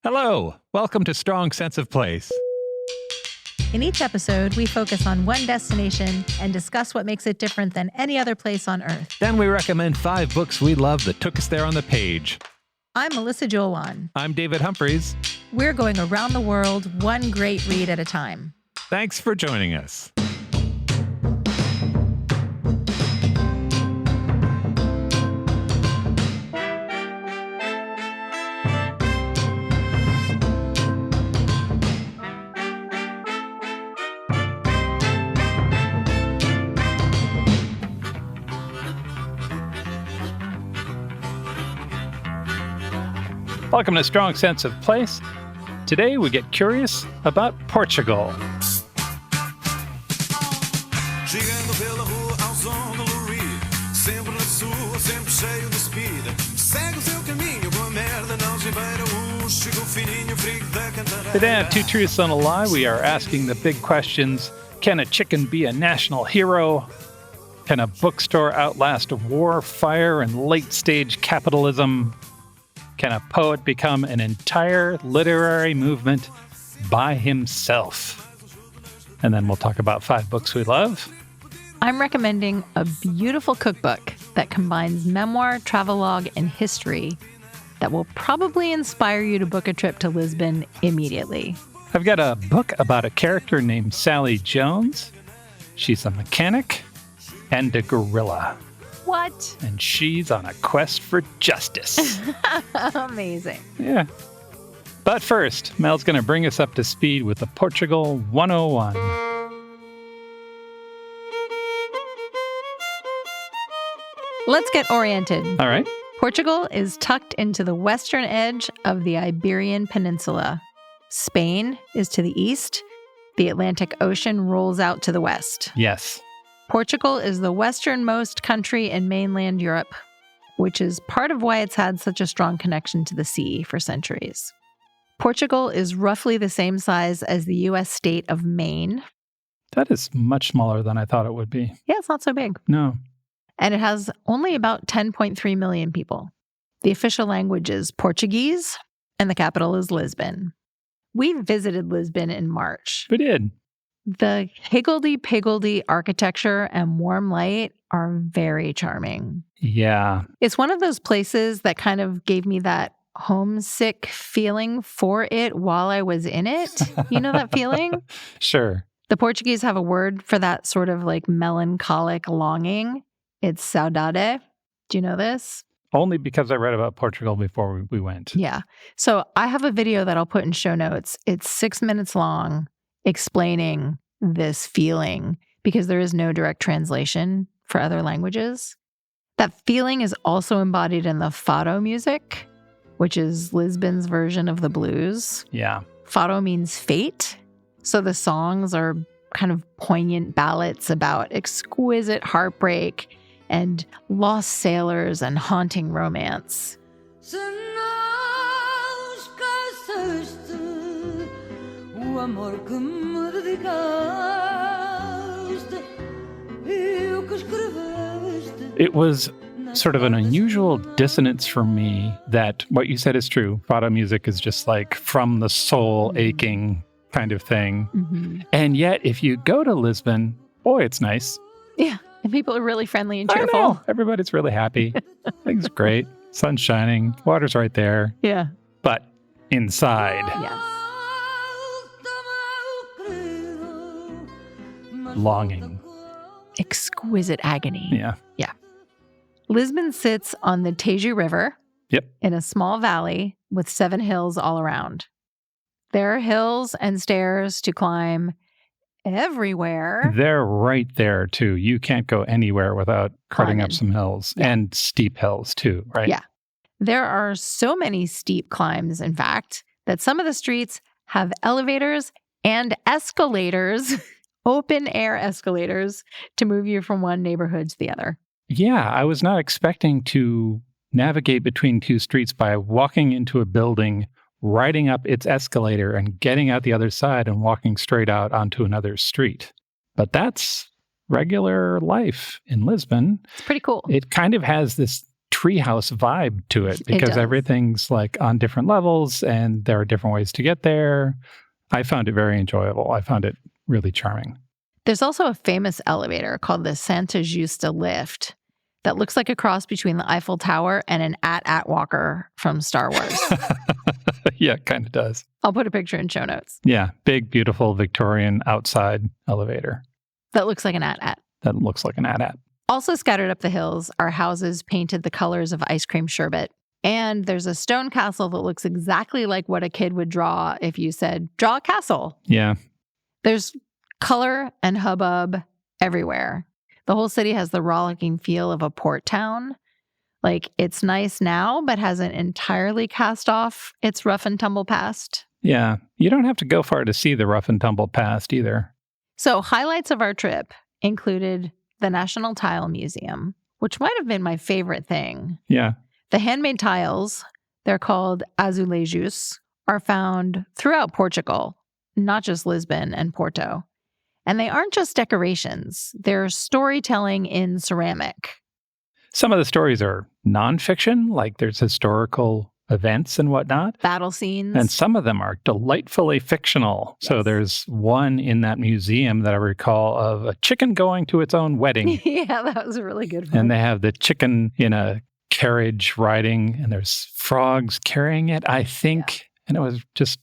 Hello, welcome to Strong Sense of Place. In each episode, we focus on one destination and discuss what makes it different than any other place on Earth. Then we recommend 5 books we love that took us there on the page. I'm Melissa Joelwan. I'm David Humphreys. We're going around the world, one great read at a time. Thanks for joining us. Welcome to Strong Sense of Place. Today we get curious about Portugal. Chegando pela rua ao som do Louis, sempre na sua, sempre cheio de speed. Segue o seu caminho, boa merda, não se beira chega o fininho frio da cantareira. Today on Two Truths and a Lie, we are asking the big questions. Can a chicken be a national hero? Can a bookstore outlast war, fire, and late-stage capitalism? Can a poet become an entire literary movement by himself? And then we'll talk about 5 books we love. I'm recommending a beautiful cookbook that combines memoir, travelogue, and history that will probably inspire you to book a trip to Lisbon immediately. I've got a book about a character named Sally Jones. She's a mechanic and a gorilla. What? And she's on a quest for justice. Amazing. Yeah. But first, Mel's going to bring us up to speed with the Portugal 101. Let's get oriented. All right. Portugal is tucked into the western edge of the Iberian Peninsula. Spain is to the east. The Atlantic Ocean rolls out to the west. Yes. Portugal is the westernmost country in mainland Europe, which is part of why it's had such a strong connection to the sea for centuries. Portugal is roughly the same size as the U.S. state of Maine. That is much smaller than I thought it would be. Yeah, it's not so big. No. And it has only about 10.3 million people. The official language is Portuguese, and the capital is Lisbon. We visited Lisbon in March. We did. The higgledy-piggledy architecture and warm light are very charming. Yeah. It's one of those places that kind of gave me that homesick feeling for it while I was in it. You know that feeling? Sure. The Portuguese have a word for that sort of like melancholic longing. It's saudade. Do you know this? Only because I read about Portugal before we went. Yeah. So I have a video that I'll put in show notes. It's 6 minutes long explaining this feeling because there is no direct translation for other languages. That feeling is also embodied in the fado music, which is Lisbon's version of the blues. Yeah. Fado means fate. So the songs are kind of poignant ballads about exquisite heartbreak and lost sailors and haunting romance. It was sort of an unusual dissonance for me that what you said is true. Fado music is just like from the soul aching kind of thing. Mm-hmm. And yet, if you go to Lisbon, boy, it's nice. Yeah. And people are really friendly and I cheerful. know. Everybody's really happy. Things great. Sun's shining. Water's right there. Yeah. But inside, Yes. longing. Exquisite agony. Yeah. Lisbon sits on the Tejo River. Yep. In a small valley with 7 hills all around. There are hills and stairs to climb everywhere. They're right there, too. You can't go anywhere without cutting up some hills and steep hills, too, right? Yeah. There are so many steep climbs, in fact, that some of the streets have elevators and escalators, open air escalators, to move you from one neighborhood to the other. Yeah, I was not expecting to navigate between 2 streets by walking into a building, riding up its escalator, and getting out the other side and walking straight out onto another street. But that's regular life in Lisbon. It's pretty cool. It kind of has this treehouse vibe to it because does. everything's like on different levels and there are different ways to get there. I found it very enjoyable. I found it really charming. There's also a famous elevator called the Santa Justa lift that looks like a cross between the Eiffel Tower and an AT-AT walker from Star Wars. Yeah, it kind of does. I'll put a picture in show notes. Yeah, big, beautiful Victorian outside elevator. That looks like an AT-AT. That looks like an AT-AT. Also scattered up the hills are houses painted the colors of ice cream sherbet. And there's a stone castle that looks exactly like what a kid would draw if you said, draw a castle. Yeah. There's color and hubbub everywhere. The whole city has the rollicking feel of a port town. Like, it's nice now, but hasn't entirely cast off its rough and tumble past. Yeah. You don't have to go far to see the rough and tumble past either. So highlights of our trip included the National Tile Museum, which might have been my favorite thing. Yeah. The handmade tiles, they're called azulejos, are found throughout Portugal, not just Lisbon and Porto. And they aren't just decorations. They're storytelling in ceramic. Some of the stories are nonfiction, like there's historical events and whatnot. Battle scenes. And some of them are delightfully fictional. Yes. So there's one in that museum that I recall of a chicken going to its own wedding. Yeah, that was a really good one. And they have the chicken in a carriage riding, and there's frogs carrying it, I think. Yeah. And it was just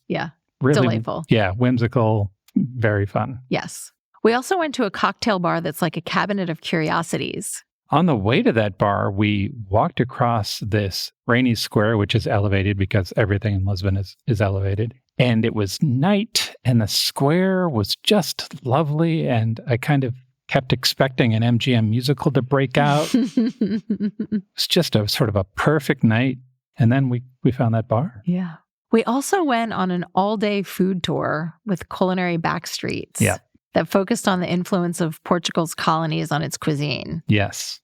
really delightful. Yeah, whimsical, very fun. Yes. We also went to a cocktail bar that's like a cabinet of curiosities. On the way to that bar, we walked across this rainy square, which is elevated because everything in Lisbon is elevated. And it was night, and the square was just lovely. And I kind of kept expecting an MGM musical to break out. It's just a sort of a perfect night. And then we found that bar. Yeah. We also went on an all-day food tour with culinary backstreets. Yeah. That focused on the influence of Portugal's colonies on its cuisine. Yes.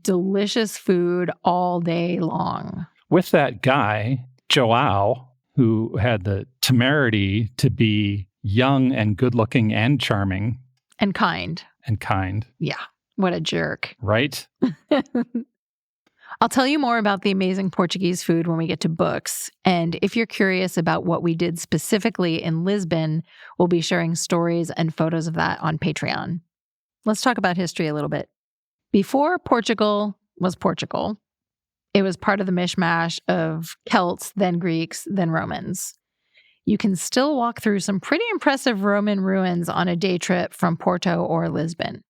Delicious food all day long. With that guy, Joao, who had the temerity to be young and good-looking and charming. And kind. And kind. Yeah. What a jerk. Right? I'll tell you more about the amazing Portuguese food when we get to books. And if you're curious about what we did specifically in Lisbon, we'll be sharing stories and photos of that on Patreon. Let's talk about history a little bit. Before Portugal was Portugal, it was part of the mishmash of Celts, then Greeks, then Romans. You can still walk through some pretty impressive Roman ruins on a day trip from Porto or Lisbon.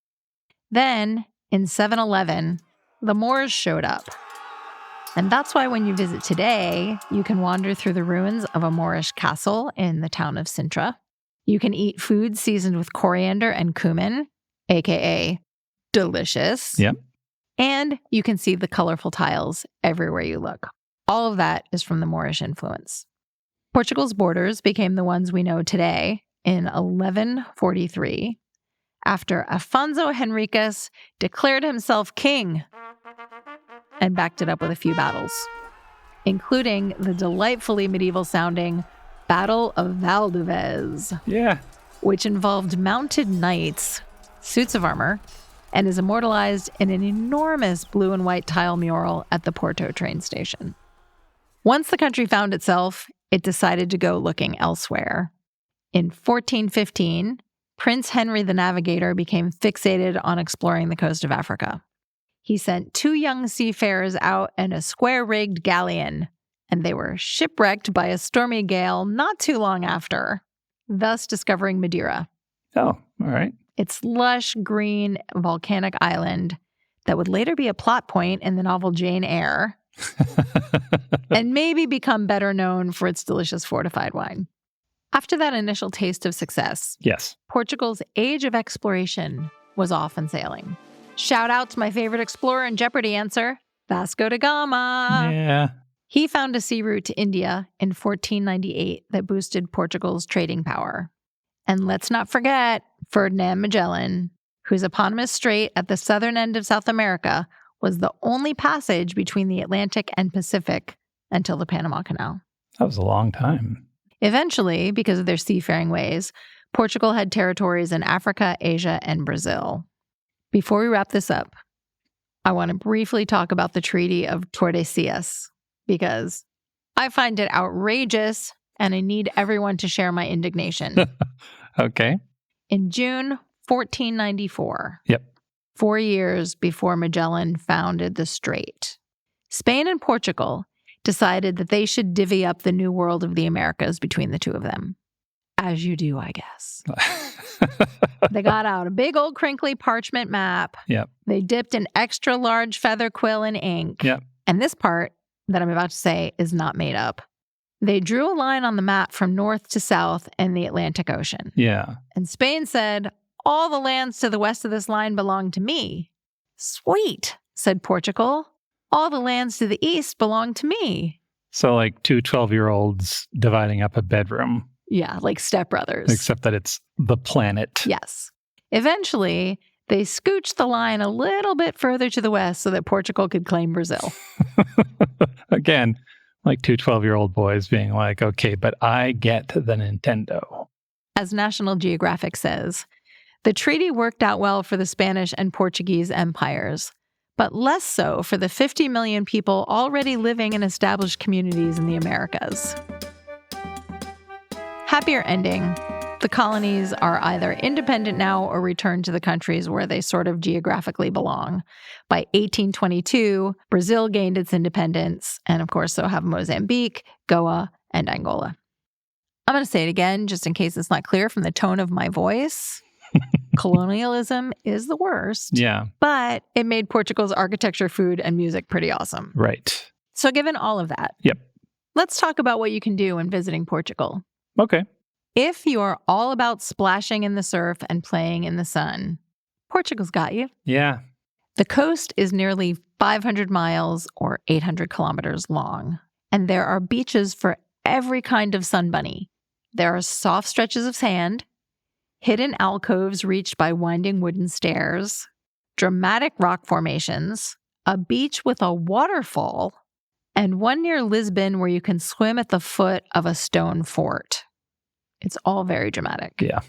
Then, in 711, the Moors showed up. And that's why when you visit today, you can wander through the ruins of a Moorish castle in the town of Sintra. You can eat food seasoned with coriander and cumin, aka delicious. Yep. And you can see the colorful tiles everywhere you look. All of that is from the Moorish influence. Portugal's borders became the ones we know today in 1143, after Afonso Henriques declared himself king and backed it up with a few battles, including the delightfully medieval-sounding Battle of Valdevez. Yeah. Which involved mounted knights, suits of armor, and is immortalized in an enormous blue and white tile mural at the Porto train station. Once the country found itself, it decided to go looking elsewhere. In 1415, Prince Henry the Navigator became fixated on exploring the coast of Africa. He sent 2 young seafarers out in a square-rigged galleon, and they were shipwrecked by a stormy gale not too long after, thus discovering Madeira. Oh, all right. Its lush, green, volcanic island that would later be a plot point in the novel Jane Eyre, and maybe become better known for its delicious fortified wine. After that initial taste of success, yes, Portugal's age of exploration was off and sailing. Shout out to my favorite explorer and Jeopardy answer, Vasco da Gama. Yeah. He found a sea route to India in 1498 that boosted Portugal's trading power. And let's not forget Ferdinand Magellan, whose eponymous strait at the southern end of South America was the only passage between the Atlantic and Pacific until the Panama Canal. That was a long time. Eventually, because of their seafaring ways, Portugal had territories in Africa, Asia, and Brazil. Before we wrap this up, I want to briefly talk about the Treaty of Tordesillas because I find it outrageous and I need everyone to share my indignation. Okay. In June 1494, Yep. 4 years before Magellan founded the strait, Spain and Portugal decided that they should divvy up the New World of the Americas between the two of them. As you do, I guess. They got out a big old crinkly parchment map. Yep. They dipped an extra large feather quill in ink. Yep. And this part that I'm about to say is not made up. They drew a line on the map from north to south in the Atlantic Ocean. Yeah. And Spain said, all the lands to the west of this line belong to me. Sweet, said Portugal. All the lands to the east belong to me. So like two 12-year-olds dividing up a bedroom. Yeah, like stepbrothers. Except that it's the planet. Yes. Eventually, they scooched the line a little bit further to the west so that Portugal could claim Brazil. Again, like two 12-year-old boys being like, okay, but I get the Nintendo. As National Geographic says, the treaty worked out well for the Spanish and Portuguese empires, but less so for the 50 million people already living in established communities in the Americas. Happier ending. The colonies are either independent now or returned to the countries where they sort of geographically belong. By 1822, Brazil gained its independence, and of course, so have Mozambique, Goa, and Angola. I'm going to say it again, just in case it's not clear from the tone of my voice. Colonialism is the worst. Yeah. But it made Portugal's architecture, food, and music pretty awesome. Right. So given all of that, Yep. let's talk about what you can do when visiting Portugal. Okay. If you are all about splashing in the surf and playing in the sun, Portugal's got you. Yeah. The coast is nearly 500 miles or 800 kilometers long, and there are beaches for every kind of sun bunny. There are soft stretches of sand, hidden alcoves reached by winding wooden stairs, dramatic rock formations, a beach with a waterfall, and one near Lisbon where you can swim at the foot of a stone fort. It's all very dramatic. Yeah.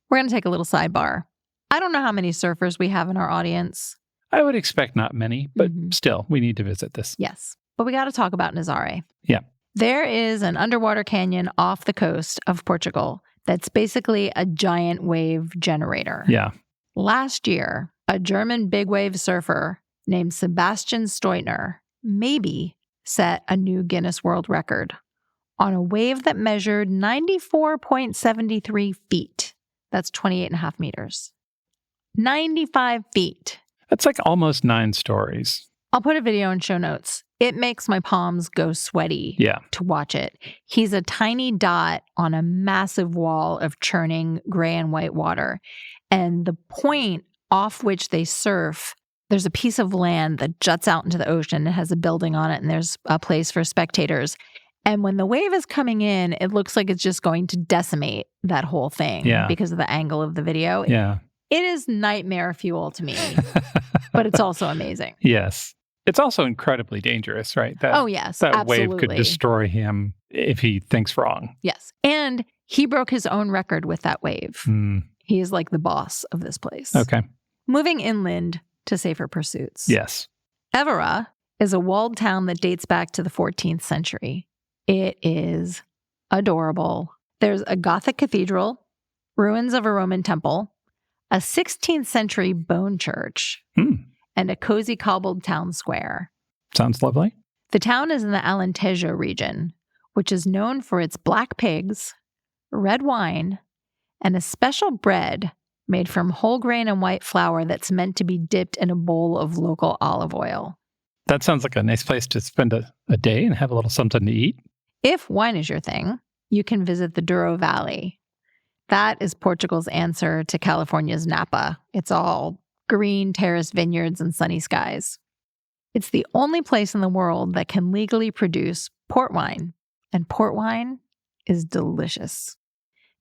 We're going to take a little sidebar. I don't know how many surfers we have in our audience. I would expect not many, but still, we need to visit this. Yes. But we got to talk about Nazare. Yeah. There is an underwater canyon off the coast of Portugal that's basically a giant wave generator. Yeah. Last year, a German big wave surfer named Sebastian Steutner maybe set a new Guinness World Record on a wave that measured 94.73 feet. That's 28.5 meters. 95 feet. That's like almost 9 stories. I'll put a video in show notes. It makes my palms go sweaty to watch it. He's a tiny dot on a massive wall of churning gray and white water. And the point off which they surf, there's a piece of land that juts out into the ocean. It has a building on it, and there's a place for spectators. And when the wave is coming in, it looks like it's just going to decimate that whole thing because of the angle of the video. Yeah. It is nightmare fuel to me, but it's also amazing. Yes. It's also incredibly dangerous, right? Yes, that absolutely. wave could destroy him if he thinks wrong. Yes. And he broke his own record with that wave. He is like the boss of this place. Okay. Moving inland to safer pursuits. Yes. Évora is a walled town that dates back to the 14th century. It is adorable. There's a Gothic cathedral, ruins of a Roman temple, a 16th century bone church, and a cozy cobbled town square. Sounds lovely. The town is in the Alentejo region, which is known for its black pigs, red wine, and a special bread made from whole grain and white flour that's meant to be dipped in a bowl of local olive oil. That sounds like a nice place to spend a day and have a little something to eat. If wine is your thing, you can visit the Douro Valley. That is Portugal's answer to California's Napa. It's all green terraced vineyards and sunny skies. It's the only place in the world that can legally produce port wine, and port wine is delicious.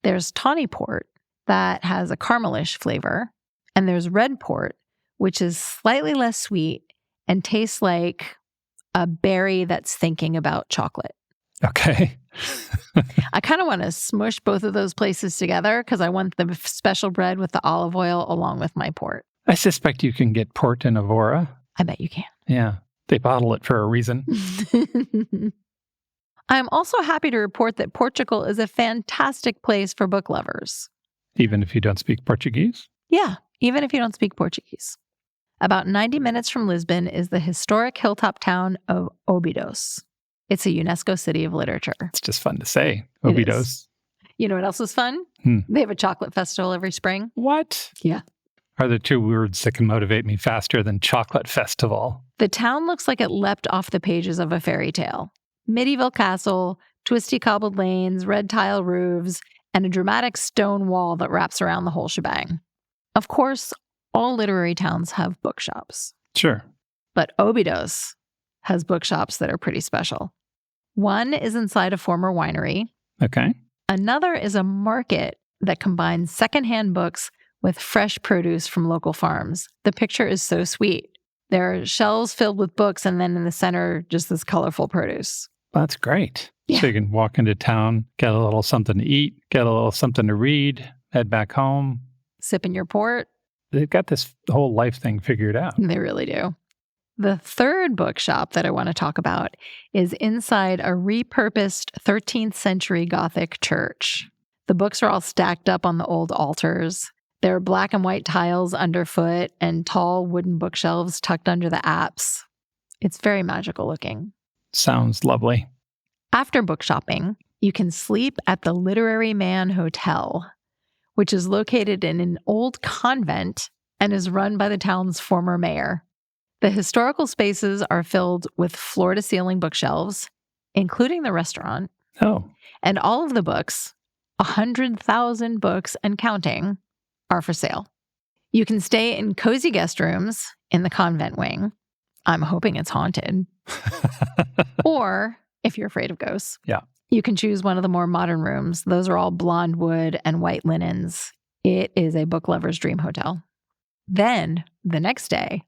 There's tawny port that has a caramelish flavor, and there's red port, which is slightly less sweet and tastes like a berry that's thinking about chocolate. Okay. I kind of want to smush both of those places together because I want the special bread with the olive oil along with my port. I suspect you can get port in Évora. I bet you can. Yeah. They bottle it for a reason. I'm also happy to report that Portugal is a fantastic place for book lovers. Even if you don't speak Portuguese? Yeah, even if you don't speak Portuguese. About 90 minutes from Lisbon is the historic hilltop town of Óbidos. It's a UNESCO City of Literature. It's just fun to say. It Óbidos. is. You know what else is fun? They have a chocolate festival every spring. What? Yeah. Are there two words that can motivate me faster than chocolate festival? The town looks like it leapt off the pages of a fairy tale. Medieval castle, twisty cobbled lanes, red tile roofs, and a dramatic stone wall that wraps around the whole shebang. Of course, all literary towns have bookshops. Sure. But Óbidos has bookshops that are pretty special. One is inside a former winery. Okay. Another is a market that combines secondhand books with fresh produce from local farms. The picture is so sweet. There are shelves filled with books, and then in the center, just this colorful produce. That's great. Yeah. So you can walk into town, get a little something to eat, get a little something to read, head back home. Sip in your port. They've got this whole life thing figured out. They really do. The third bookshop that I want to talk about is inside a repurposed 13th century Gothic church. The books are all stacked up on the old altars. There are black and white tiles underfoot and tall wooden bookshelves tucked under the apse. It's very magical looking. Sounds lovely. After book shopping, you can sleep at the Literary Man Hotel, which is located in an old convent and is run by the town's former mayor. The historical spaces are filled with floor-to-ceiling bookshelves, including the restaurant. Oh. And all of the books, 100,000 books and counting, are for sale. You can stay in cozy guest rooms in the convent wing. I'm hoping it's haunted. Or, if you're afraid of ghosts, you can choose one of the more modern rooms. Those are all blonde wood and white linens. It is a book lover's dream hotel. Then, the next day,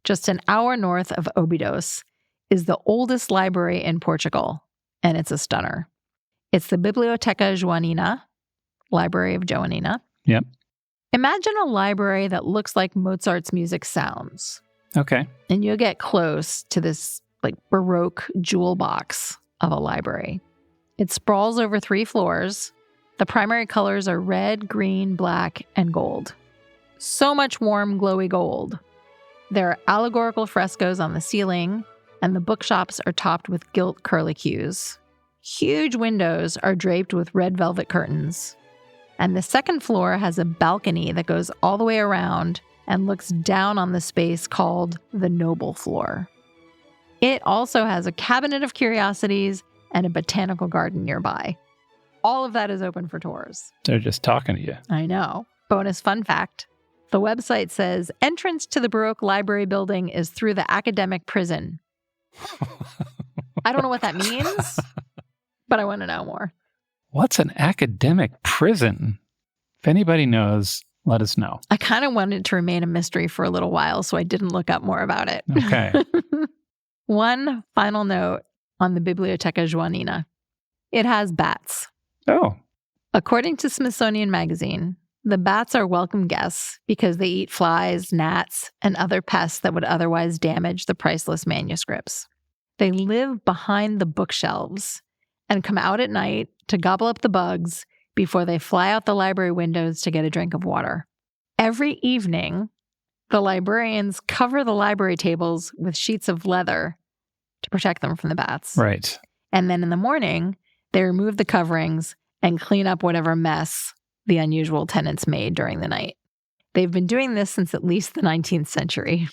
just an hour north of Óbidos, is the oldest library in Portugal, and it's a stunner. It's the Biblioteca Joanina, Library of Joanina. Yep. Imagine a library that looks like Mozart's music sounds. Okay. And you'll get close to this like baroque jewel box of a library. It sprawls over 3 floors. The primary colors are red, green, black, and gold. So much warm, glowy gold. There are allegorical frescoes on the ceiling, and the bookshops are topped with gilt curlicues. Huge windows are draped with red velvet curtains. And the second floor has a balcony that goes all the way around and looks down on the space called the Noble Floor. It also has a cabinet of curiosities and a botanical garden nearby. All of that is open for tours. They're just talking to you. I know. Bonus fun fact. The website says entrance to the Baroque Library building is through the academic prison. I don't know what that means, but I want to know more. What's an academic prison? If anybody knows, let us know. I kind of wanted it to remain a mystery for a little while, so I didn't look up more about it. Okay. One final note on the Biblioteca Joanina. It has bats. Oh. According to Smithsonian Magazine, the bats are welcome guests because they eat flies, gnats, and other pests that would otherwise damage the priceless manuscripts. They live behind the bookshelves and come out at night to gobble up the bugs before they fly out the library windows to get a drink of water. Every evening, the librarians cover the library tables with sheets of leather to protect them from the bats. Right. And then in the morning, they remove the coverings and clean up whatever mess the unusual tenants made during the night. They've been doing this since at least the 19th century.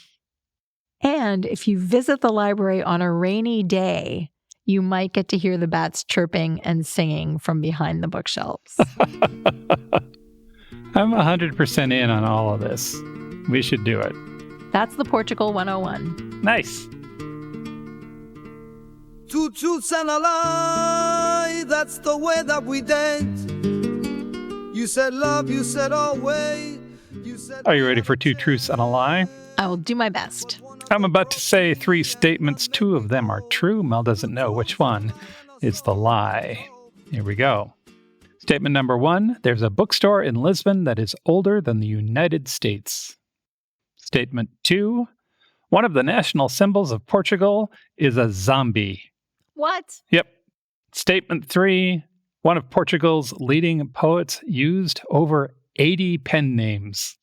And if you visit the library on a rainy day, you might get to hear the bats chirping and singing from behind the bookshelves. I'm 100% in on all of this. We should do it. That's the Portugal 101. Nice. Two truths and a lie, that's the way that we date. You said love, you said always. Are you ready for 2 truths and a lie? I will do my best. I'm about to say 3 statements. 2 of them are true. Mel doesn't know which one is the lie. Here we go. Statement number 1, there's a bookstore in Lisbon that is older than the United States. Statement 2, One of the national symbols of Portugal is a zombie. What? Yep. Statement 3. One of Portugal's leading poets used over 80 pen names.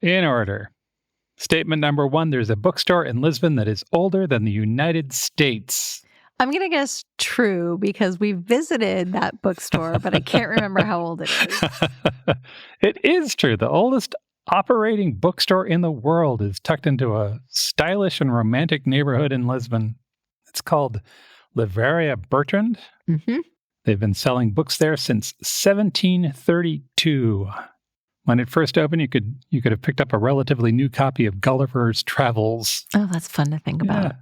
In order. Statement number 1, there's a bookstore in Lisbon that is older than the United States. I'm going to guess true because we visited that bookstore, but I can't remember how old it is. It is true. The oldest operating bookstore in the world is tucked into a stylish and romantic neighborhood in Lisbon. It's called Livraria Bertrand. Mm-hmm. They've been selling books there since 1732. When it first opened, you could have picked up a relatively new copy of Gulliver's Travels. Oh, that's fun to think about. Yeah.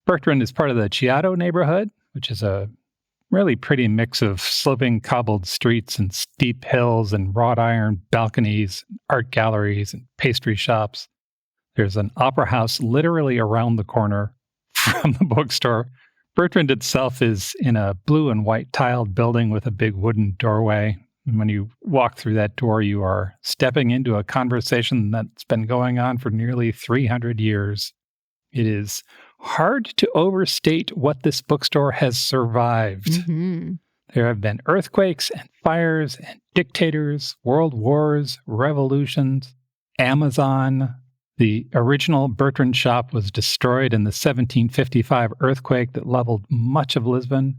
Bertrand is part of the Chiado neighborhood, which is a really pretty mix of sloping cobbled streets and steep hills and wrought iron balconies, art galleries, and pastry shops. There's an opera house literally around the corner from the bookstore. Bertrand itself is in a blue and white tiled building with a big wooden doorway. And when you walk through that door, you are stepping into a conversation that's been going on for nearly 300 years. It is hard to overstate what this bookstore has survived. Mm-hmm. There have been earthquakes and fires and dictators, world wars, revolutions, Amazon. The original Bertrand shop was destroyed in the 1755 earthquake that leveled much of Lisbon,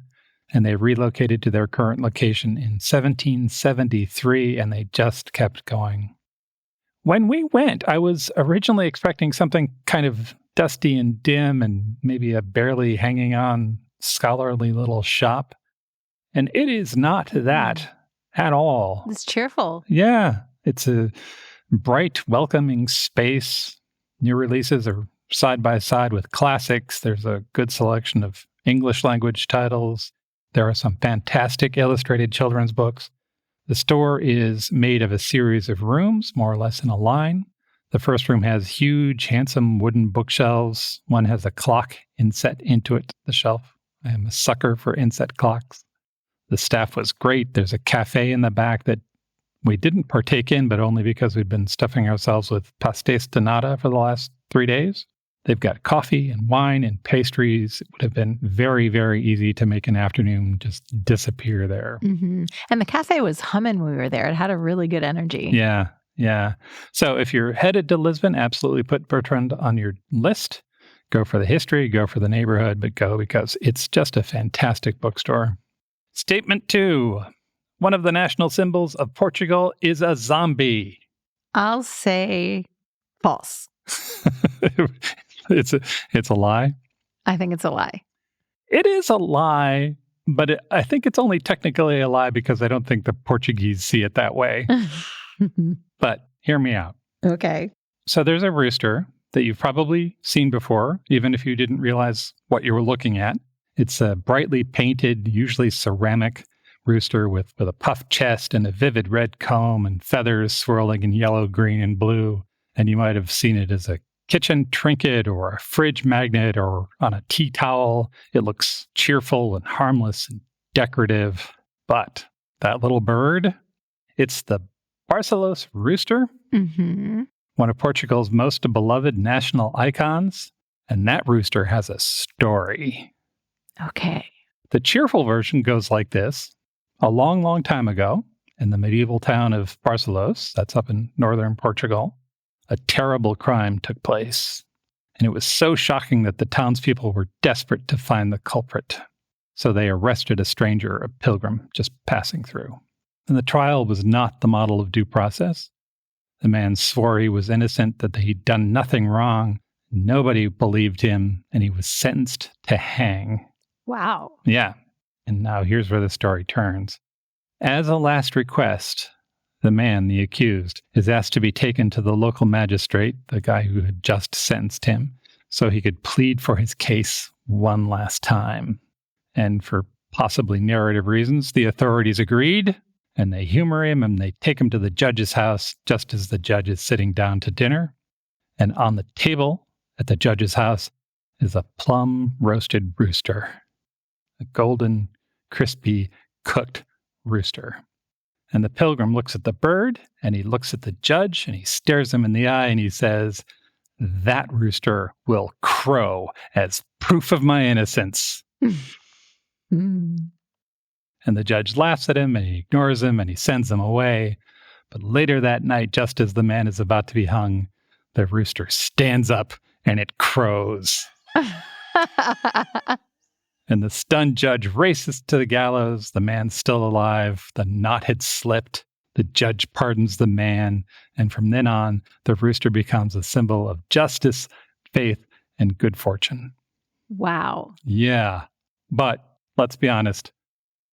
and they relocated to their current location in 1773, and they just kept going. When we went, I was originally expecting something kind of dusty and dim and maybe a barely hanging on scholarly little shop. And it is not that at all. It's cheerful. Yeah. It's a bright, welcoming space. New releases are side by side with classics. There's a good selection of English language titles. There are some fantastic illustrated children's books. The store is made of a series of rooms, more or less in a line. The first room has huge, handsome wooden bookshelves. One has a clock inset into it, the shelf. I am a sucker for inset clocks. The staff was great. There's a cafe in the back that we didn't partake in, but only because we'd been stuffing ourselves with pastéis de nata for the last 3 days. They've got coffee and wine and pastries. It would have been very, very easy to make an afternoon just disappear there. Mm-hmm. And the cafe was humming when we were there. It had a really good energy. Yeah. Yeah. So if you're headed to Lisbon, absolutely put Bertrand on your list. Go for the history, go for the neighborhood, but go because it's just a fantastic bookstore. Statement 2. One of the national symbols of Portugal is a zombie. I'll say false. It's a lie. I think it's a lie. It is a lie, but I think it's only technically a lie because I don't think the Portuguese see it that way. But hear me out. Okay. So there's a rooster that you've probably seen before, even if you didn't realize what you were looking at. It's a brightly painted, usually ceramic rooster with a puffed chest and a vivid red comb and feathers swirling in yellow, green, and blue. And you might have seen it as a kitchen trinket or a fridge magnet or on a tea towel. It looks cheerful and harmless and decorative. But that little bird, it's the Barcelos rooster, one of Portugal's most beloved national icons. And that rooster has a story. Okay. The cheerful version goes like this. A long, long time ago, in the medieval town of Barcelos, that's up in northern Portugal, a terrible crime took place. And it was so shocking that the townspeople were desperate to find the culprit. So they arrested a stranger, a pilgrim, just passing through. And the trial was not the model of due process. The man swore he was innocent, that he'd done nothing wrong. Nobody believed him, and he was sentenced to hang. Wow. Yeah. And now here's where the story turns. As a last request, the man, the accused, is asked to be taken to the local magistrate, the guy who had just sentenced him, so he could plead for his case one last time. And for possibly narrative reasons, the authorities agreed, and they humor him, and they take him to the judge's house just as the judge is sitting down to dinner. And on the table at the judge's house is a plum roasted rooster, a golden, crispy, cooked rooster. And the pilgrim looks at the bird, and he looks at the judge, and he stares him in the eye, and he says, "That rooster will crow as proof of my innocence." And the judge laughs at him, and he ignores him, and he sends him away. But later that night, just as the man is about to be hung, the rooster stands up, and it crows. And the stunned judge races to the gallows. The man's still alive. The knot had slipped. The judge pardons the man. And from then on, the rooster becomes a symbol of justice, faith, and good fortune. Wow. Yeah. But let's be honest,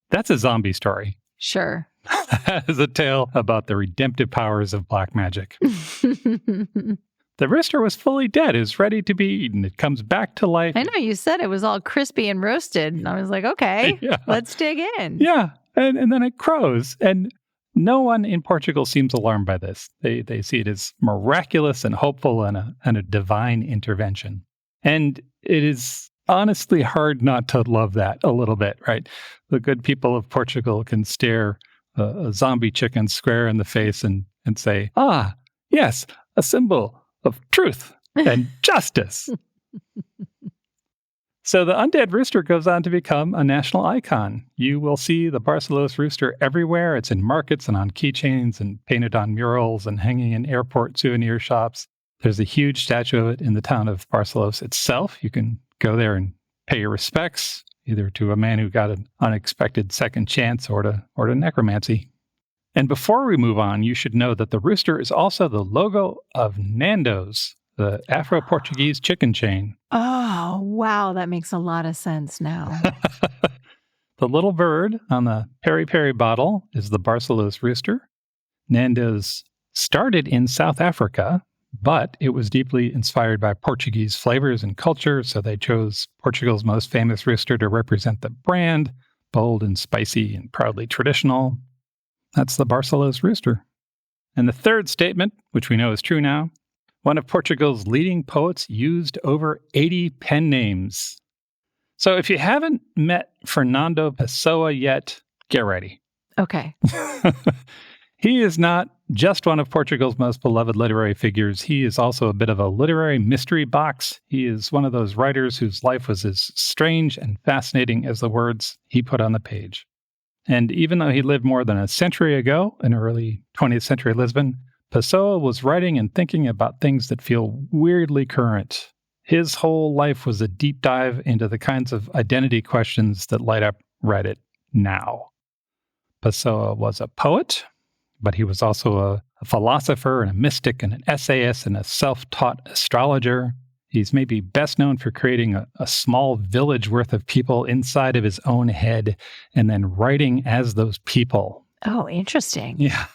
that's a zombie story. Sure. That is a tale about the redemptive powers of black magic. The rooster was fully dead. It was ready to be eaten. It comes back to life. I know you said it was all crispy and roasted. And I was like, okay, let's dig in. Yeah. And then it crows. And no one in Portugal seems alarmed by this. They see it as miraculous and hopeful and a divine intervention. And it is honestly hard not to love that a little bit, right? The good people of Portugal can stare a zombie chicken square in the face and say, "Ah, yes, a symbol of truth and justice." So the undead rooster goes on to become a national icon. You will see the Barcelos rooster everywhere. It's in markets and on keychains and painted on murals and hanging in airport souvenir shops. There's a huge statue of it in the town of Barcelos itself. You can go there and pay your respects, either to a man who got an unexpected second chance or to necromancy. And before we move on, you should know that the rooster is also the logo of Nando's, the Afro-Portuguese chicken chain. Oh, wow. That makes a lot of sense now. The little bird on the peri-peri bottle is the Barcelos rooster. Nando's started in South Africa, but it was deeply inspired by Portuguese flavors and culture, so they chose Portugal's most famous rooster to represent the brand, bold and spicy and proudly traditional. That's the Barcelos rooster. And the third statement, which we know is true now, one of Portugal's leading poets used over 80 pen names. So if you haven't met Fernando Pessoa yet, get ready. Okay. He is not just one of Portugal's most beloved literary figures. He is also a bit of a literary mystery box. He is one of those writers whose life was as strange and fascinating as the words he put on the page. And even though he lived more than a century ago in early 20th century Lisbon, Pessoa was writing and thinking about things that feel weirdly current. His whole life was a deep dive into the kinds of identity questions that light up Reddit now. Pessoa was a poet, but he was also a philosopher and a mystic and an essayist and a self-taught astrologer. He's maybe best known for creating a small village worth of people inside of his own head and then writing as those people. Oh, interesting. Yeah.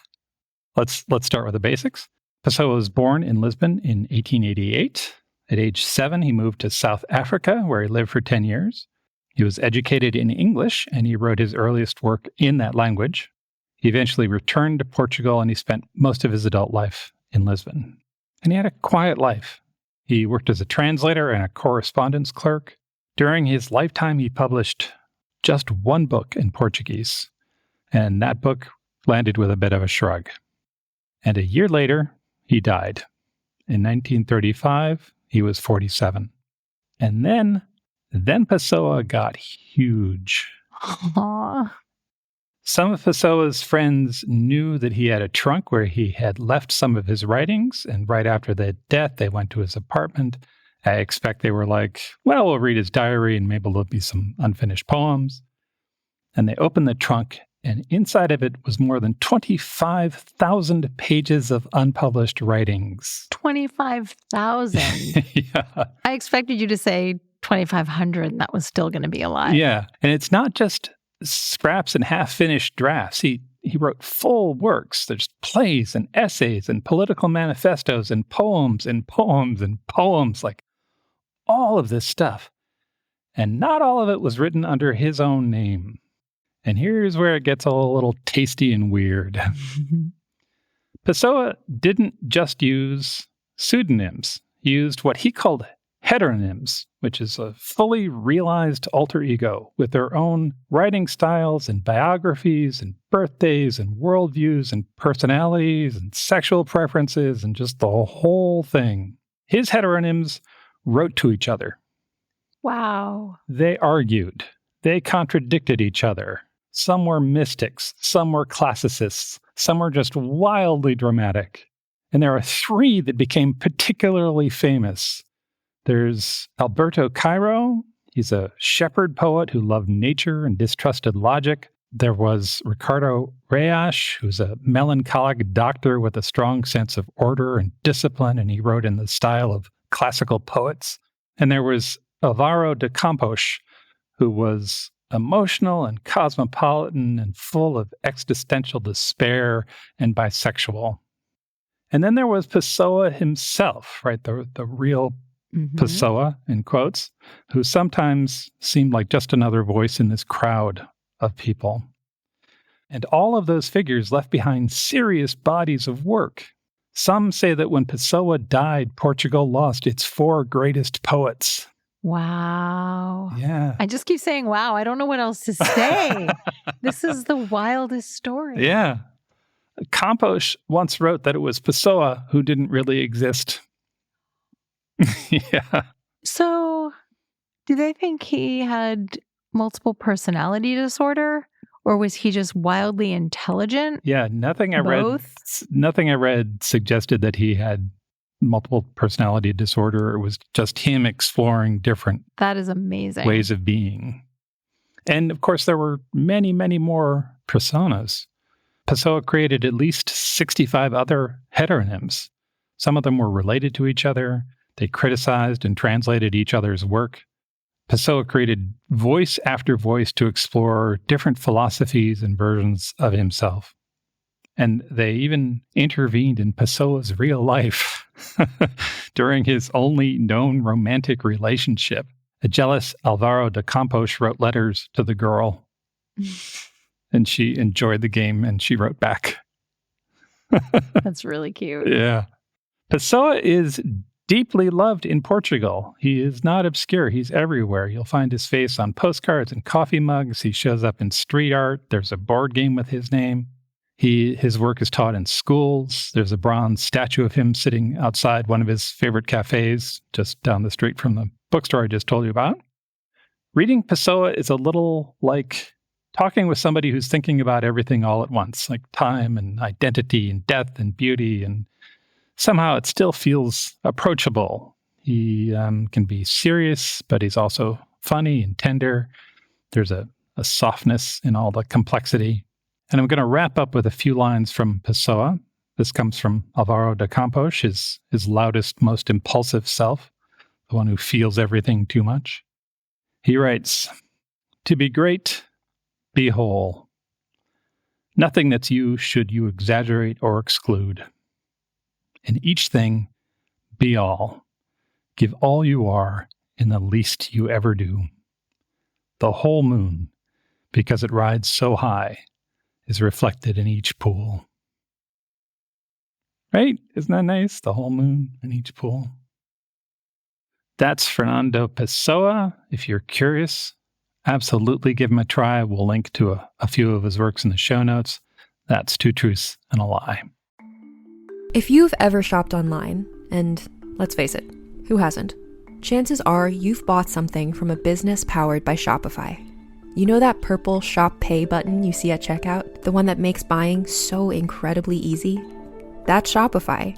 Let's start with the basics. Pessoa was born in Lisbon in 1888. At age 7, he moved to South Africa, where he lived for 10 years. He was educated in English, and he wrote his earliest work in that language. He eventually returned to Portugal, and he spent most of his adult life in Lisbon. And he had a quiet life. He worked as a translator and a correspondence clerk. During his lifetime, he published just one book in Portuguese, and that book landed with a bit of a shrug. And a year later, he died. In 1935, he was 47. And then Pessoa got huge. Aww. Some of Pessoa's friends knew that he had a trunk where he had left some of his writings, and right after the death, they went to his apartment. I expect they were like, well, we'll read his diary and maybe there'll be some unfinished poems. And they opened the trunk, and inside of it was more than 25,000 pages of unpublished writings. 25,000? Yeah. I expected you to say 2,500, and that was still going to be a lie. Yeah. And it's not just scraps and half-finished drafts. He wrote full works. There's plays and essays and political manifestos and poems and poems and poems, like all of this stuff. And not all of it was written under his own name. And here's where it gets a little tasty and weird. Pessoa didn't just use pseudonyms. He used what he called heteronyms, which is a fully realized alter ego with their own writing styles and biographies and birthdays and worldviews and personalities and sexual preferences and just the whole thing. His heteronyms wrote to each other. Wow. They argued. They contradicted each other. Some were mystics. Some were classicists. Some were just wildly dramatic. And there are 3 that became particularly famous. There's Alberto Cairo. He's a shepherd poet who loved nature and distrusted logic. There was Ricardo Reis, who's a melancholic doctor with a strong sense of order and discipline, and he wrote in the style of classical poets. And there was Álvaro de Campos, who was emotional and cosmopolitan and full of existential despair and bisexual. And then there was Pessoa himself, right? The real Pessoa, in quotes, who sometimes seemed like just another voice in this crowd of people. And all of those figures left behind serious bodies of work. Some say that when Pessoa died, Portugal lost its 4 greatest poets. Wow. Yeah. I just keep saying, wow. I don't know what else to say. This is the wildest story. Yeah. Campos once wrote that it was Pessoa who didn't really exist. Yeah. So, do they think he had multiple personality disorder, or was he just wildly intelligent? Yeah, nothing I read suggested that he had multiple personality disorder. It was just him exploring different That is amazing. ways of being. And of course, there were many, many more personas. Pessoa created at least 65 other heteronyms. Some of them were related to each other. They criticized and translated each other's work. Pessoa created voice after voice to explore different philosophies and versions of himself. And they even intervened in Pessoa's real life during his only known romantic relationship. A jealous Álvaro de Campos wrote letters to the girl, and she enjoyed the game, and she wrote back. That's really cute. Yeah. Pessoa is deeply loved in Portugal. He is not obscure. He's everywhere. You'll find his face on postcards and coffee mugs. He shows up in street art. There's a board game with his name. His work is taught in schools. There's a bronze statue of him sitting outside one of his favorite cafes just down the street from the bookstore I just told you about. Reading Pessoa is a little like talking with somebody who's thinking about everything all at once, like time and identity and death and beauty, and somehow it still feels approachable. He can be serious, but he's also funny and tender. There's a softness in all the complexity. And I'm going to wrap up with a few lines from Pessoa. This comes from Álvaro de Campos, his loudest, most impulsive self, the one who feels everything too much. He writes, "To be great, be whole. Nothing that's you should you exaggerate or exclude. In each thing, be all. Give all you are in the least you ever do. The whole moon, because it rides so high, is reflected in each pool." Right? Isn't that nice? The whole moon in each pool. That's Fernando Pessoa. If you're curious, absolutely give him a try. We'll link to a few of his works in the show notes. That's 2 Truths and a Lie. If you've ever shopped online, and let's face it, who hasn't? Chances are you've bought something from a business powered by Shopify. You know that purple Shop Pay button you see at checkout? The one that makes buying so incredibly easy? That's Shopify.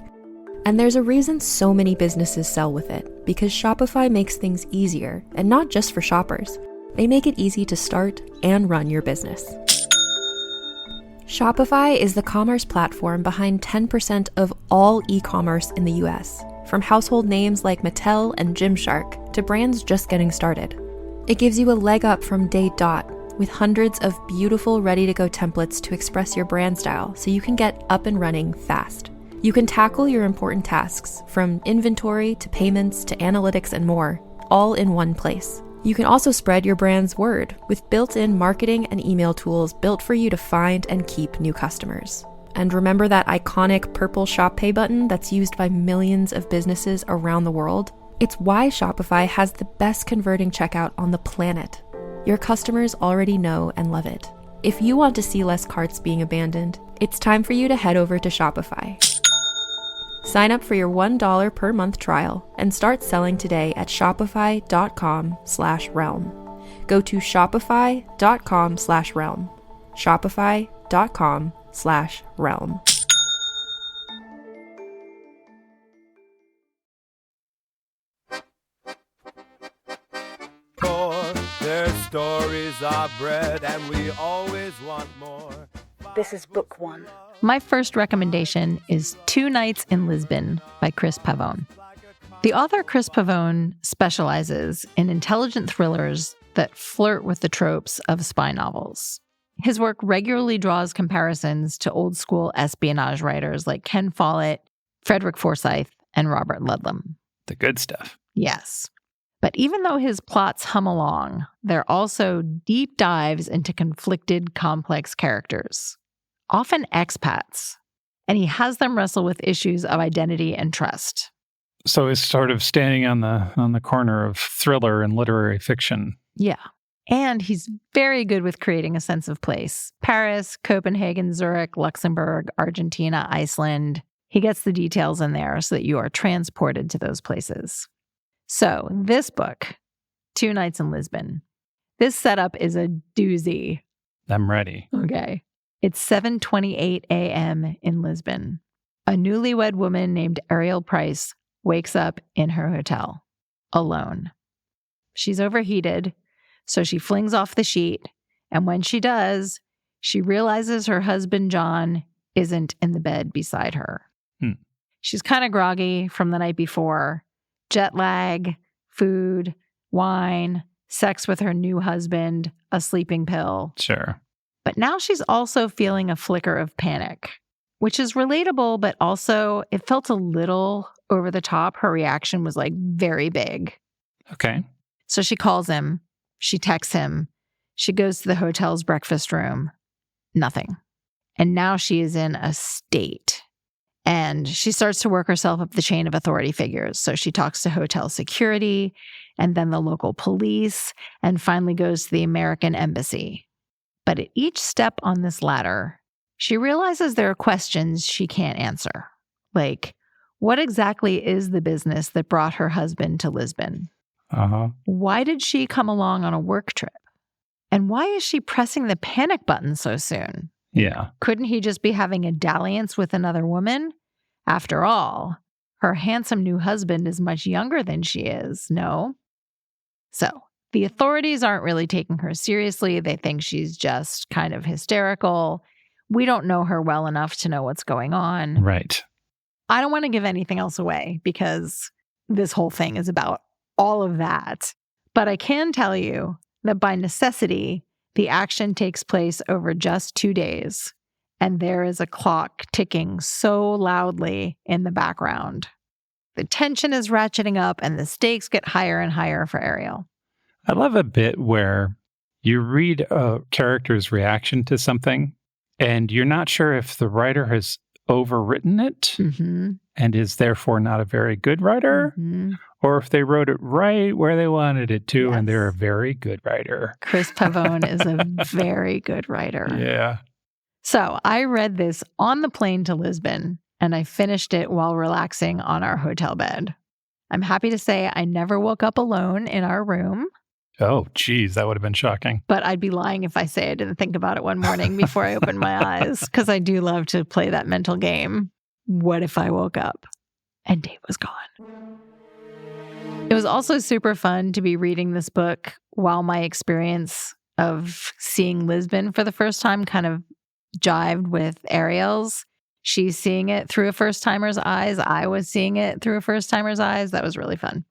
And there's a reason so many businesses sell with it, because Shopify makes things easier, and not just for shoppers. They make it easy to start and run your business. Shopify is the commerce platform behind 10% of all e-commerce in the US, from household names like Mattel and Gymshark to brands just getting started. It gives you a leg up from day dot with hundreds of beautiful ready-to-go templates to express your brand style so you can get up and running fast. You can tackle your important tasks, from inventory to payments to analytics and more, all in one place. You can also spread your brand's word with built-in marketing and email tools built for you to find and keep new customers. And remember that iconic purple Shop Pay button that's used by millions of businesses around the world? It's why Shopify has the best converting checkout on the planet. Your customers already know and love it. If you want to see less carts being abandoned, it's time for you to head over to Shopify. Sign up for your $1 per month trial and start selling today at shopify.com/realm. Go to shopify.com/realm. Shopify.com/realm. Their stories are bred and we always want more. This is book one. My first recommendation is 2 Nights in Lisbon by Chris Pavone. The author Chris Pavone specializes in intelligent thrillers that flirt with the tropes of spy novels. His work regularly draws comparisons to old-school espionage writers like Ken Follett, Frederick Forsyth, and Robert Ludlum. The good stuff. Yes. But even though his plots hum along, they're also deep dives into conflicted, complex characters, often expats, and he has them wrestle with issues of identity and trust. So it's sort of standing on the corner of thriller and literary fiction. Yeah. And he's very good with creating a sense of place. Paris, Copenhagen, Zurich, Luxembourg, Argentina, Iceland. He gets the details in there so that you are transported to those places. So this book, 2 Nights in Lisbon, this setup is a doozy. I'm ready. Okay. It's 7:28 a.m. in Lisbon. A newlywed woman named Ariel Price wakes up in her hotel, alone. She's overheated, so she flings off the sheet, and when she does, she realizes her husband, John, isn't in the bed beside her. She's kind of groggy from the night before. Jet lag, food, wine, sex with her new husband, a sleeping pill. Sure. But now she's also feeling a flicker of panic, which is relatable, but also it felt a little over the top. Her reaction was like very big. Okay. So she calls him. She texts him. She goes to the hotel's breakfast room. Nothing. And now she is in a state. And she starts to work herself up the chain of authority figures. So she talks to hotel security and then the local police and finally goes to the American embassy. But at each step on this ladder, she realizes there are questions she can't answer. Like, what exactly is the business that brought her husband to Lisbon? Why did she come along on a work trip? And why is she pressing the panic button so soon? Yeah. Couldn't he just be having a dalliance with another woman? After all, her handsome new husband is much younger than she is, no? So, the authorities aren't really taking her seriously. They think she's just kind of hysterical. We don't know her well enough to know what's going on. Right. I don't want to give anything else away because this whole thing is about all of that. But I can tell you that by necessity, the action takes place over just 2 days, and there is a clock ticking so loudly in the background. The tension is ratcheting up, and the stakes get higher and higher for Ariel. I love a bit where you read a character's reaction to something, and you're not sure if the writer has overwritten it and is therefore not a very good writer, or if they wrote it right where they wanted it to, and they're a very good writer. Chris Pavone is a very good writer. Yeah. So I read this on the plane to Lisbon, and I finished it while relaxing on our hotel bed. I'm happy to say I never woke up alone in our room. Oh, geez, that would have been shocking. But I'd be lying if I say I didn't think about it one morning before I opened my eyes, because I do love to play that mental game. What if I woke up and Dave was gone? It was also super fun to be reading this book while my experience of seeing Lisbon for the first time kind of jived with Ariel's. She's seeing it through a first-timer's eyes. I was seeing it through a first-timer's eyes. That was really fun.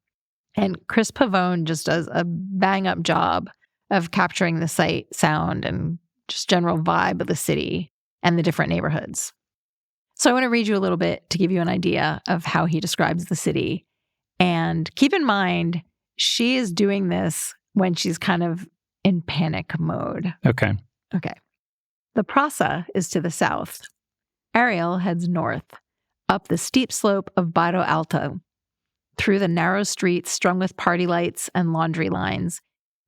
And Chris Pavone just does a bang-up job of capturing the sight, sound, and just general vibe of the city and the different neighborhoods. So I want to read you a little bit to give you an idea of how he describes the city. And keep in mind, she is doing this when she's kind of in panic mode. Okay. The Praça is to the south. Ariel heads north, up the steep slope of Bairro Alto. through the narrow streets strung with party lights and laundry lines,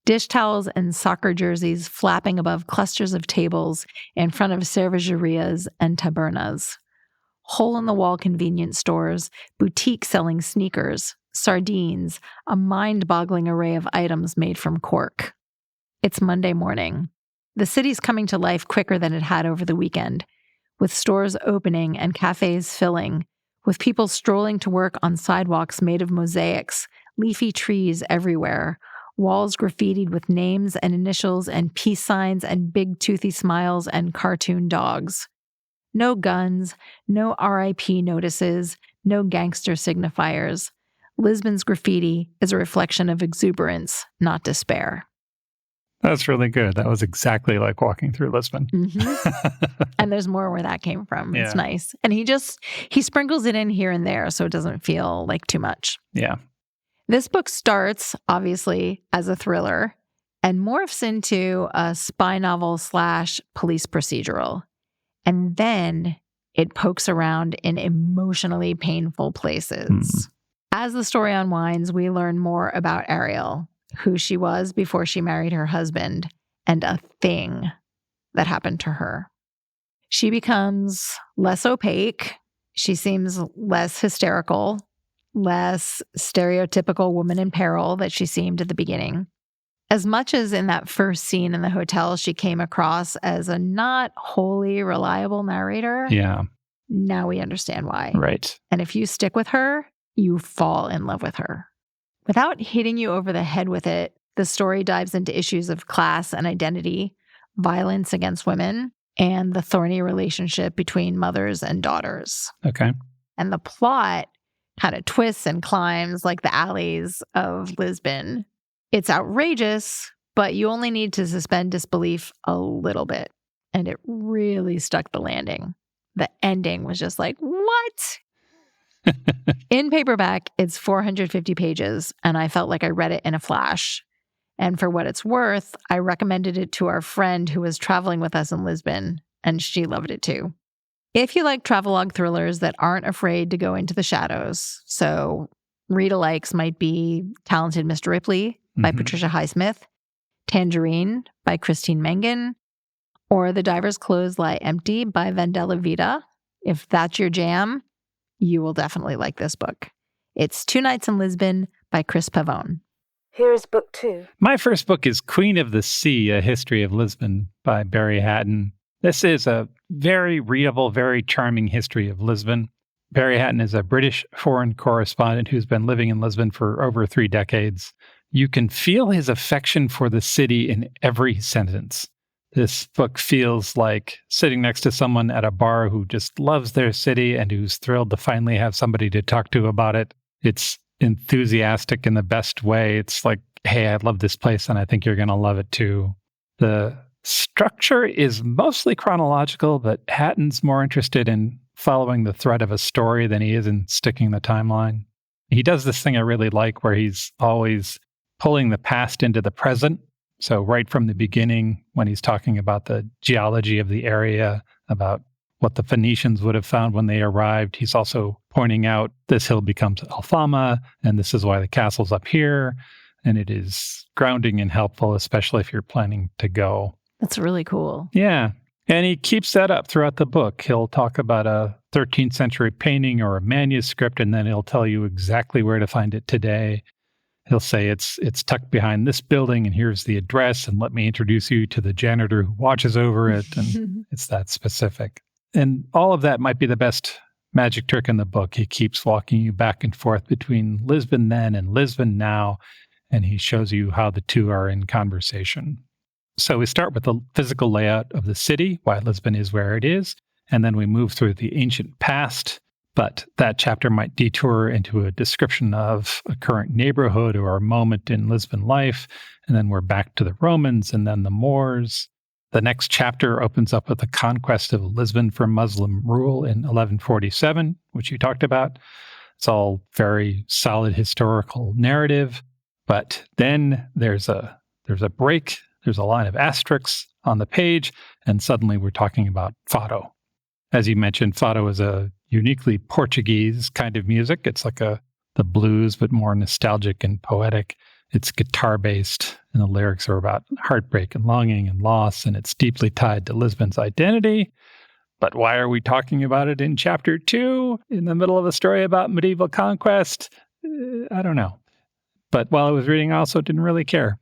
dish towels and soccer jerseys flapping above clusters of tables in front of cervejerias and tabernas, hole-in-the-wall convenience stores, boutiques selling sneakers, sardines, a mind-boggling array of items made from cork. It's Monday morning. The city's coming to life quicker than it had over the weekend, with stores opening and cafes filling, with people strolling to work on sidewalks made of mosaics, leafy trees everywhere, walls graffitied with names and initials and peace signs and big toothy smiles and cartoon dogs. No guns, no RIP notices, no gangster signifiers. Lisbon's graffiti is a reflection of exuberance, not despair. That's really good. That was exactly like walking through Lisbon. Mm-hmm. And there's more where that came from. Yeah. It's nice. And he sprinkles it in here and there so it doesn't feel like too much. Yeah. This book starts, obviously, as a thriller and morphs into a spy novel / police procedural. And then it pokes around in emotionally painful places. As the story unwinds, we learn more about Ariel, who she was before she married her husband, and a thing that happened to her. She becomes less opaque. She seems less hysterical, less stereotypical woman in peril that she seemed at the beginning. As much as in that first scene in the hotel, she came across as a not wholly reliable narrator. Yeah. Now we understand why. Right. And if you stick with her, you fall in love with her. Without hitting you over the head with it, the story dives into issues of class and identity, violence against women, and the thorny relationship between mothers and daughters. Okay. And the plot kind of twists and climbs like the alleys of Lisbon. It's outrageous, but you only need to suspend disbelief a little bit. And it really stuck the landing. The ending was just like, what? In paperback, it's 450 pages, and I felt like I read it in a flash. And for what it's worth, I recommended it to our friend who was traveling with us in Lisbon, and she loved it too. If you like travelogue thrillers that aren't afraid to go into the shadows, so read-alikes might be Talented Mr. Ripley by Patricia Highsmith, Tangerine by Christine Mengen, or The Diver's Clothes Lie Empty by Vendela Vita. If that's your jam, you will definitely like this book. It's Two Nights in Lisbon by Chris Pavone. Here is book 2. My first book is Queen of the Sea, A History of Lisbon by Barry Hatton. This is a very readable, very charming history of Lisbon. Barry Hatton is a British foreign correspondent who's been living in Lisbon for over 3 decades. You can feel his affection for the city in every sentence. This book feels like sitting next to someone at a bar who just loves their city and who's thrilled to finally have somebody to talk to about it. It's enthusiastic in the best way. It's like, hey, I love this place and I think you're going to love it too. The structure is mostly chronological, but Hatton's more interested in following the thread of a story than he is in sticking the timeline. He does this thing I really like where he's always pulling the past into the present. So right from the beginning, when he's talking about the geology of the area, about what the Phoenicians would have found when they arrived, he's also pointing out this hill becomes Alfama, and this is why the castle's up here. And it is grounding and helpful, especially if you're planning to go. That's really cool. Yeah. And he keeps that up throughout the book. He'll talk about a 13th century painting or a manuscript, and then he'll tell you exactly where to find it today. He'll say it's tucked behind this building, and here's the address, and let me introduce you to the janitor who watches over it, and it's that specific. And all of that might be the best magic trick in the book. He keeps walking you back and forth between Lisbon then and Lisbon now, and he shows you how the two are in conversation. So we start with the physical layout of the city, why Lisbon is where it is, and then we move through the ancient past. But that chapter might detour into a description of a current neighborhood or a moment in Lisbon life, and then we're back to the Romans and then the Moors. The next chapter opens up with the conquest of Lisbon from Muslim rule in 1147, which you talked about. It's all very solid historical narrative, but then there's a break. There's a line of asterisks on the page, and suddenly we're talking about fado. As you mentioned, fado is a uniquely Portuguese kind of music. It's like the the blues, but more nostalgic and poetic. It's guitar-based, and the lyrics are about heartbreak and longing and loss, and it's deeply tied to Lisbon's identity. But why are we talking about it in chapter 2, in the middle of a story about medieval conquest? I don't know. But while I was reading, I also didn't really care.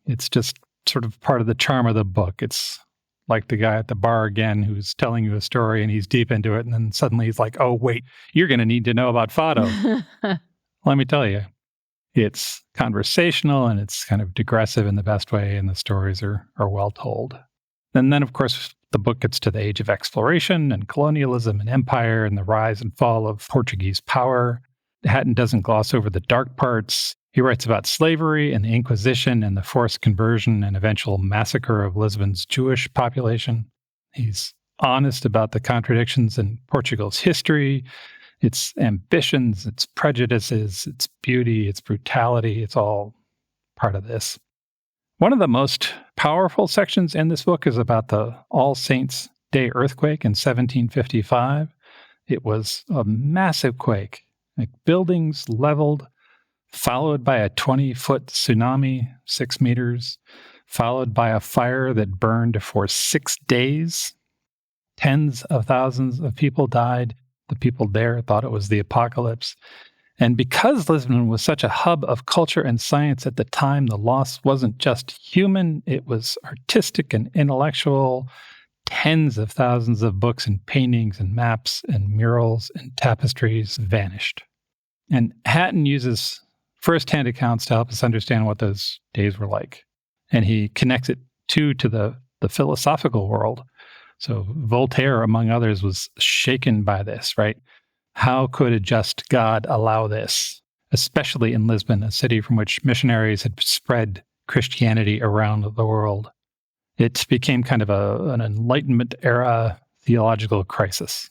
It's just sort of part of the charm of the book. It's like the guy at the bar again who's telling you a story and he's deep into it, and then suddenly he's like, oh, wait, you're going to need to know about Fado. Let me tell you, it's conversational and it's kind of digressive in the best way, and the stories are well told. And then, of course, the book gets to the age of exploration and colonialism and empire and the rise and fall of Portuguese power. Hatton doesn't gloss over the dark parts. He writes about slavery and the Inquisition and the forced conversion and eventual massacre of Lisbon's Jewish population. He's honest about the contradictions in Portugal's history, its ambitions, its prejudices, its beauty, its brutality. It's all part of this. One of the most powerful sections in this book is about the All Saints' Day earthquake in 1755. It was a massive quake, like buildings leveled, followed by a 20-foot tsunami, 6 meters, followed by a fire that burned for 6 days. Tens of thousands of people died. The people there thought it was the apocalypse. And because Lisbon was such a hub of culture and science at the time, the loss wasn't just human, it was artistic and intellectual. Tens of thousands of books and paintings and maps and murals and tapestries vanished. And Hatton uses first-hand accounts to help us understand what those days were like. And he connects it, too, to the philosophical world. So Voltaire, among others, was shaken by this, right? How could a just God allow this, especially in Lisbon, a city from which missionaries had spread Christianity around the world? It became kind of an Enlightenment-era theological crisis.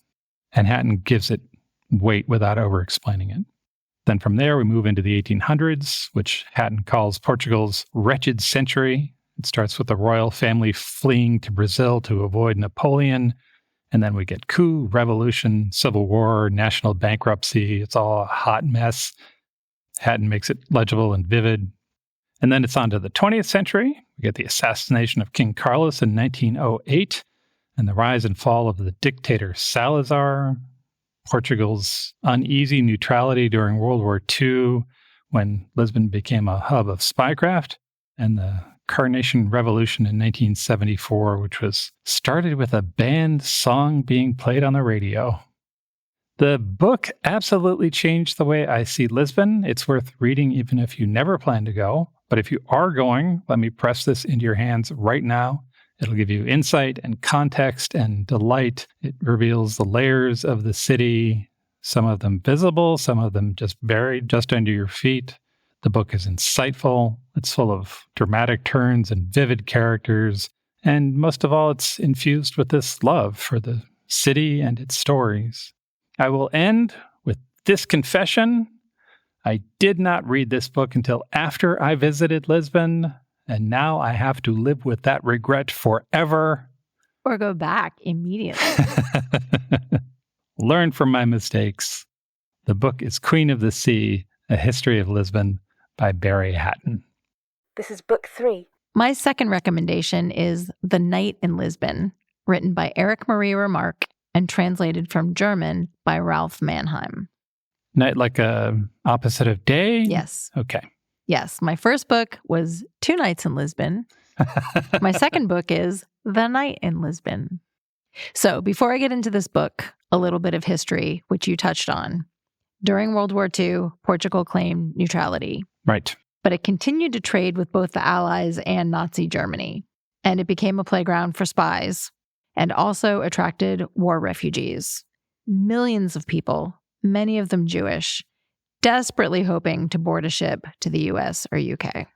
And Hatton gives it weight without over-explaining it. Then from there, we move into the 1800s, which Hatton calls Portugal's wretched century. It starts with the royal family fleeing to Brazil to avoid Napoleon. And then we get coup, revolution, civil war, national bankruptcy. It's all a hot mess. Hatton makes it legible and vivid. And then it's on to the 20th century. We get the assassination of King Carlos in 1908 and the rise and fall of the dictator Salazar. Portugal's uneasy neutrality during World War II, when Lisbon became a hub of spycraft, and the Carnation Revolution in 1974, which was started with a banned song being played on the radio. The book absolutely changed the way I see Lisbon. It's worth reading even if you never plan to go. But if you are going, let me press this into your hands right now. It'll give you insight and context and delight. It reveals the layers of the city, some of them visible, some of them just buried just under your feet. The book is insightful. It's full of dramatic turns and vivid characters. And most of all, it's infused with this love for the city and its stories. I will end with this confession. I did not read this book until after I visited Lisbon. And now I have to live with that regret forever. Or go back immediately. Learn from my mistakes. The book is Queen of the Sea, A History of Lisbon by Barry Hatton. This is book 3. My second recommendation is The Night in Lisbon, written by Eric Marie Remarque and translated from German by Ralph Mannheim. Night like a opposite of day? Yes. Okay. Yes, my first book was 2 Nights in Lisbon. My second book is The Night in Lisbon. So before I get into this book, a little bit of history, which you touched on. During World War II, Portugal claimed neutrality. Right. But it continued to trade with both the Allies and Nazi Germany. And it became a playground for spies and also attracted war refugees. Millions of people, many of them Jewish, desperately hoping to board a ship to the US or UK.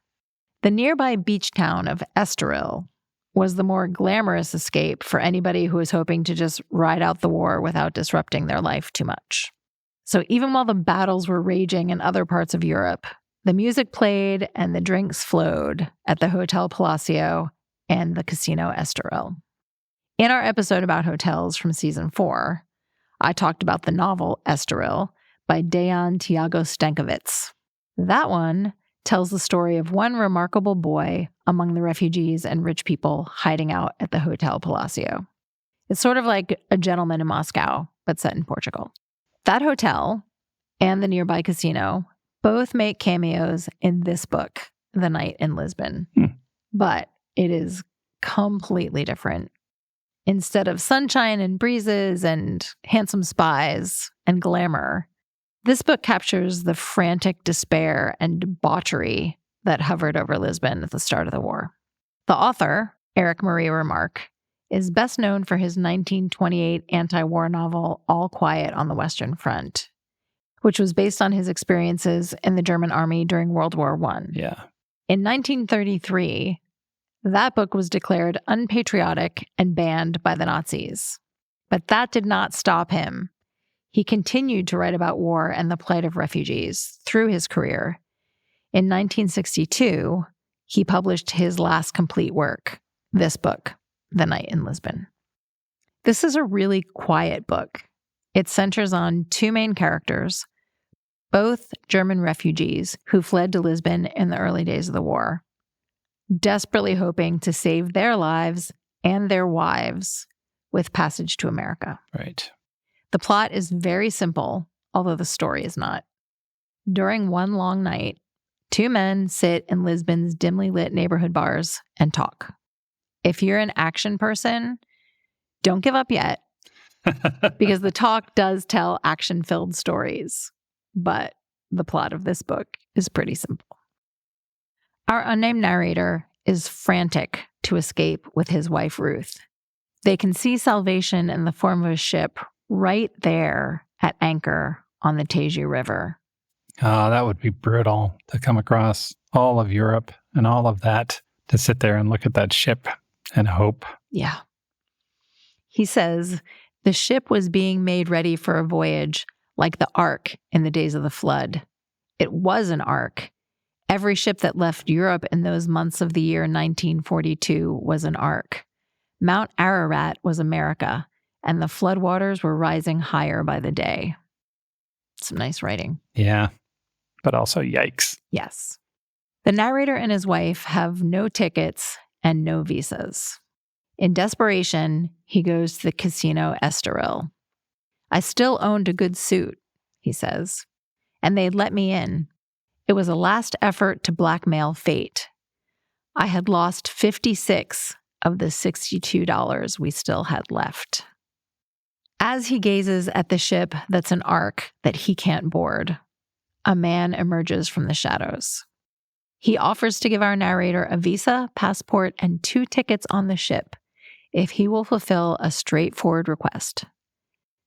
The nearby beach town of Estoril was the more glamorous escape for anybody who was hoping to just ride out the war without disrupting their life too much. So even while the battles were raging in other parts of Europe, the music played and the drinks flowed at the Hotel Palacio and the Casino Estoril. In our episode about hotels from season 4, I talked about the novel Estoril by Dejan Tiago Stankovic. That one tells the story of one remarkable boy among the refugees and rich people hiding out at the Hotel Palacio. It's sort of like A Gentleman in Moscow, but set in Portugal. That hotel and the nearby casino both make cameos in this book, The Night in Lisbon. But it is completely different. Instead of sunshine and breezes and handsome spies and glamour, this book captures the frantic despair and debauchery that hovered over Lisbon at the start of the war. The author, Eric Maria Remarque, is best known for his 1928 anti-war novel All Quiet on the Western Front, which was based on his experiences in the German army during World War I. Yeah. In 1933, that book was declared unpatriotic and banned by the Nazis. But that did not stop him. He continued to write about war and the plight of refugees through his career. In 1962, he published his last complete work, this book, The Night in Lisbon. This is a really quiet book. It centers on two main characters, both German refugees who fled to Lisbon in the early days of the war, desperately hoping to save their lives and their wives with passage to America. Right. The plot is very simple, although the story is not. During one long night, two men sit in Lisbon's dimly lit neighborhood bars and talk. If you're an action person, don't give up yet, because the talk does tell action-filled stories. But the plot of this book is pretty simple. Our unnamed narrator is frantic to escape with his wife, Ruth. They can see salvation in the form of a ship right there at anchor on the Tejo River. Oh, that would be brutal to come across all of Europe and all of that, to sit there and look at that ship and hope. Yeah. He says the ship was being made ready for a voyage like the Ark in the days of the flood. It was an Ark. Every ship that left Europe in those months of the year 1942 was an Ark. Mount Ararat was America, and the floodwaters were rising higher by the day. Some nice writing. Yeah, but also yikes. Yes. The narrator and his wife have no tickets and no visas. In desperation, he goes to the Casino Estoril. I still owned a good suit, he says, and they'd let me in. It was a last effort to blackmail fate. I had lost 56 of the $62 we still had left. As he gazes at the ship that's an Ark that he can't board, a man emerges from the shadows. He offers to give our narrator a visa, passport, and 2 tickets on the ship if he will fulfill a straightforward request.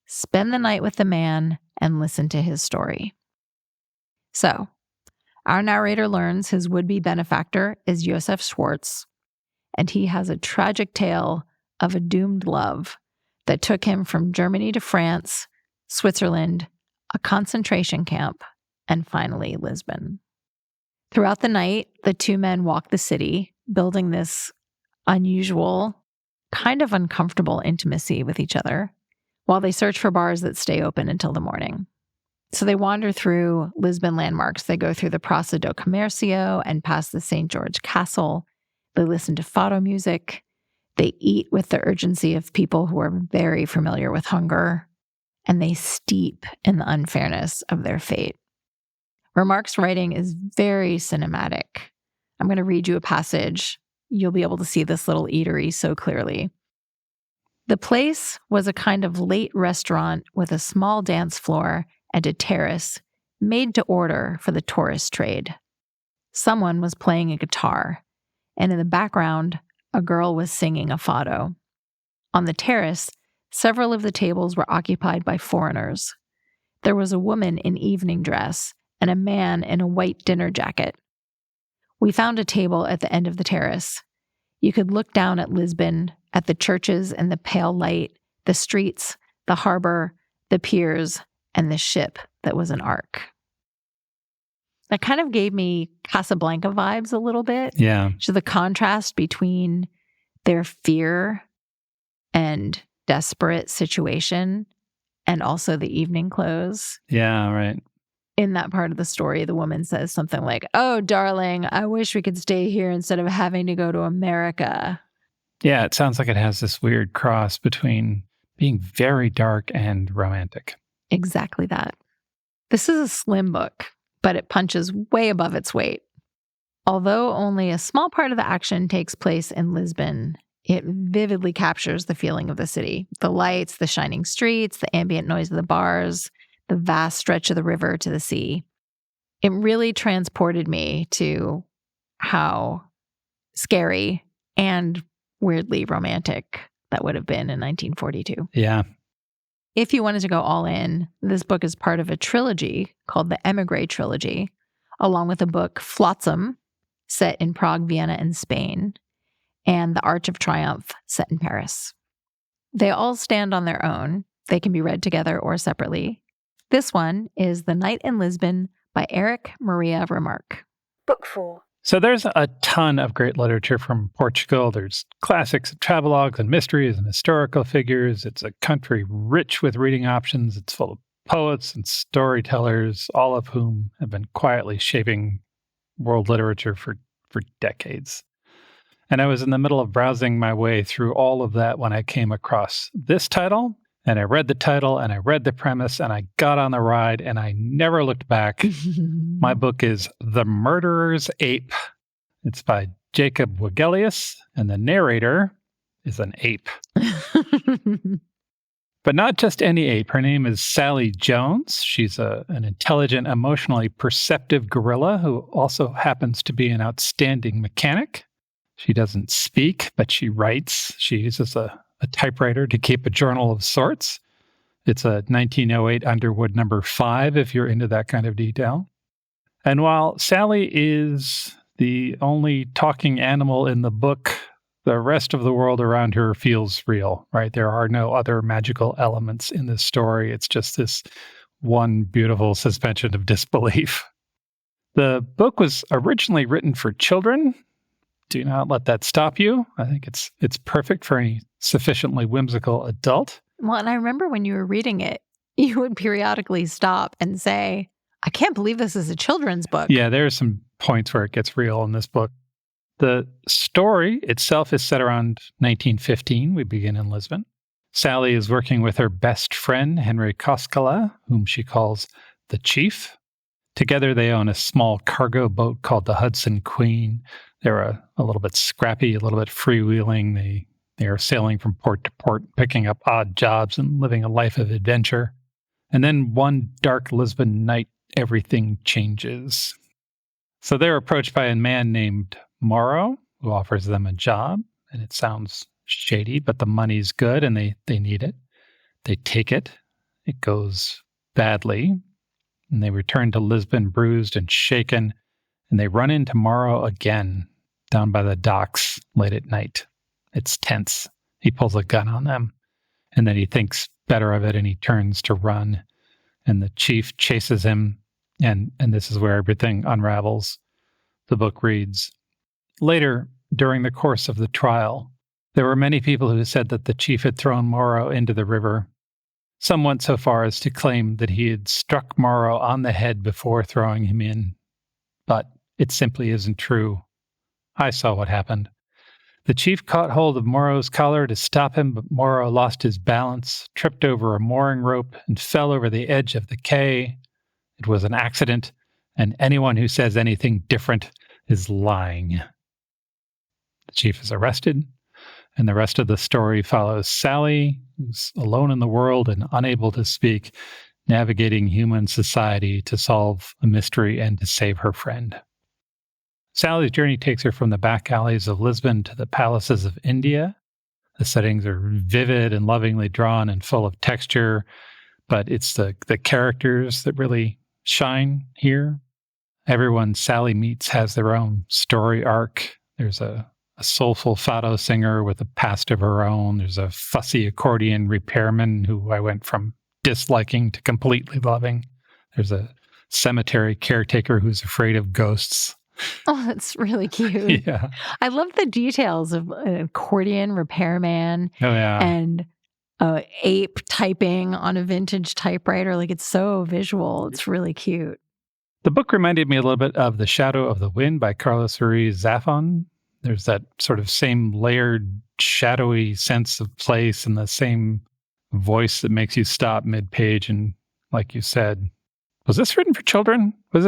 Spend the night with the man and listen to his story. So, our narrator learns his would-be benefactor is Josef Schwartz, and he has a tragic tale of a doomed love that took him from Germany to France, Switzerland, a concentration camp, and finally Lisbon. Throughout the night, the two men walk the city, building this unusual, kind of uncomfortable intimacy with each other, while they search for bars that stay open until the morning. So they wander through Lisbon landmarks. They go through the Praça do Comércio and past the St. George Castle. They listen to fado music. They eat with the urgency of people who are very familiar with hunger. And they steep in the unfairness of their fate. Remarque's writing is very cinematic. I'm going to read you a passage. You'll be able to see this little eatery so clearly. The place was a kind of late restaurant with a small dance floor and a terrace made to order for the tourist trade. Someone was playing a guitar, and in the background, a girl was singing a fado. On the terrace, several of the tables were occupied by foreigners. There was a woman in evening dress and a man in a white dinner jacket. We found a table at the end of the terrace. You could look down at Lisbon, at the churches and the pale light, the streets, the harbor, the piers, and the ship that was an Ark. That kind of gave me Casablanca vibes a little bit. Yeah. So the contrast between their fear and desperate situation and also the evening clothes. Yeah, right. In that part of the story, the woman says something like, "Oh, darling, I wish we could stay here instead of having to go to America." Yeah, it sounds like it has this weird cross between being very dark and romantic. Exactly that. This is a slim book, but it punches way above its weight. Although only a small part of the action takes place in Lisbon, it vividly captures the feeling of the city. The lights, the shining streets, the ambient noise of the bars, the vast stretch of the river to the sea. It really transported me to how scary and weirdly romantic that would have been in 1942. Yeah. If you wanted to go all in, this book is part of a trilogy called the Emigre Trilogy, along with a book, Flotsam, set in Prague, Vienna, and Spain, and The Arch of Triumph, set in Paris. They all stand on their own. They can be read together or separately. This one is The Night in Lisbon by Eric Maria Remarque. Book 4. So there's a ton of great literature from Portugal. There's classics, travelogues, and mysteries and historical figures. It's a country rich with reading options. It's full of poets and storytellers, all of whom have been quietly shaping world literature for decades. And I was in the middle of browsing my way through all of that when I came across this title. And I read the title and I read the premise and I got on the ride and I never looked back. My book is The Murderer's Ape. It's by Jacob Wegelius, and the narrator is an ape. But not just any ape. Her name is Sally Jones. She's an intelligent, emotionally perceptive gorilla who also happens to be an outstanding mechanic. She doesn't speak, but she writes. She uses a typewriter to keep a journal of sorts. It's a 1908 Underwood number 5, if you're into that kind of detail. And while Sally is the only talking animal in the book, the rest of the world around her feels real, right? There are no other magical elements in this story. It's just this one beautiful suspension of disbelief. The book was originally written for children. Do not let that stop you. I think it's perfect for any sufficiently whimsical adult. Well, and I remember when you were reading it, you would periodically stop and say, I can't believe this is a children's book. Yeah, there are some points where it gets real in this book. The story itself is set around 1915. We begin in Lisbon. Sally is working with her best friend, Henry Koskela, whom she calls the Chief. Together, they own a small cargo boat called the Hudson Queen. They're a little bit scrappy, a little bit freewheeling. They are sailing from port to port, picking up odd jobs and living a life of adventure. And then one dark Lisbon night, everything changes. So they're approached by a man named Mauro, who offers them a job. And it sounds shady, but the money's good and they need it. They take it. It goes badly. And they return to Lisbon bruised and shaken. And they run into Mauro again down by the docks late at night. It's tense. He pulls a gun on them. And then he thinks better of it and he turns to run. And the Chief chases him. And this is where everything unravels. The book reads, later, during the course of the trial, there were many people who said that the Chief had thrown Mauro into the river. Some went so far as to claim that he had struck Mauro on the head before throwing him in. But it simply isn't true. I saw what happened. The Chief caught hold of Mauro's collar to stop him, but Mauro lost his balance, tripped over a mooring rope, and fell over the edge of the quay. It was an accident, and anyone who says anything different is lying. The Chief is arrested, and the rest of the story follows Sally, who's alone in the world and unable to speak, navigating human society to solve a mystery and to save her friend. Sally's journey takes her from the back alleys of Lisbon to the palaces of India. The settings are vivid and lovingly drawn and full of texture, but it's the characters that really shine here. Everyone Sally meets has their own story arc. There's a soulful fado singer with a past of her own. There's a fussy accordion repairman who I went from disliking to completely loving. There's a cemetery caretaker who's afraid of ghosts. Oh, that's really cute. Yeah. I love the details of an accordion repairman. Oh, yeah. And a ape typing on a vintage typewriter. Like, it's so visual. It's really cute. The book reminded me a little bit of The Shadow of the Wind by Carlos Ruiz Zafón. There's that sort of same layered, shadowy sense of place and the same voice that makes you stop mid-page. And like you said, was this written for children? Would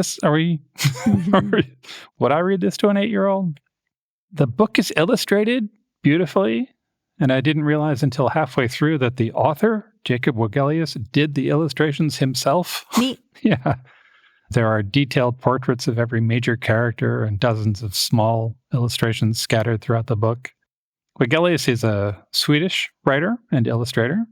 I read this to an 8-year-old? The book is illustrated beautifully, and I didn't realize until halfway through that the author, Jacob Wegelius, did the illustrations himself. Neat. Yeah. There are detailed portraits of every major character and dozens of small illustrations scattered throughout the book. Wegelius is a Swedish writer and illustrator.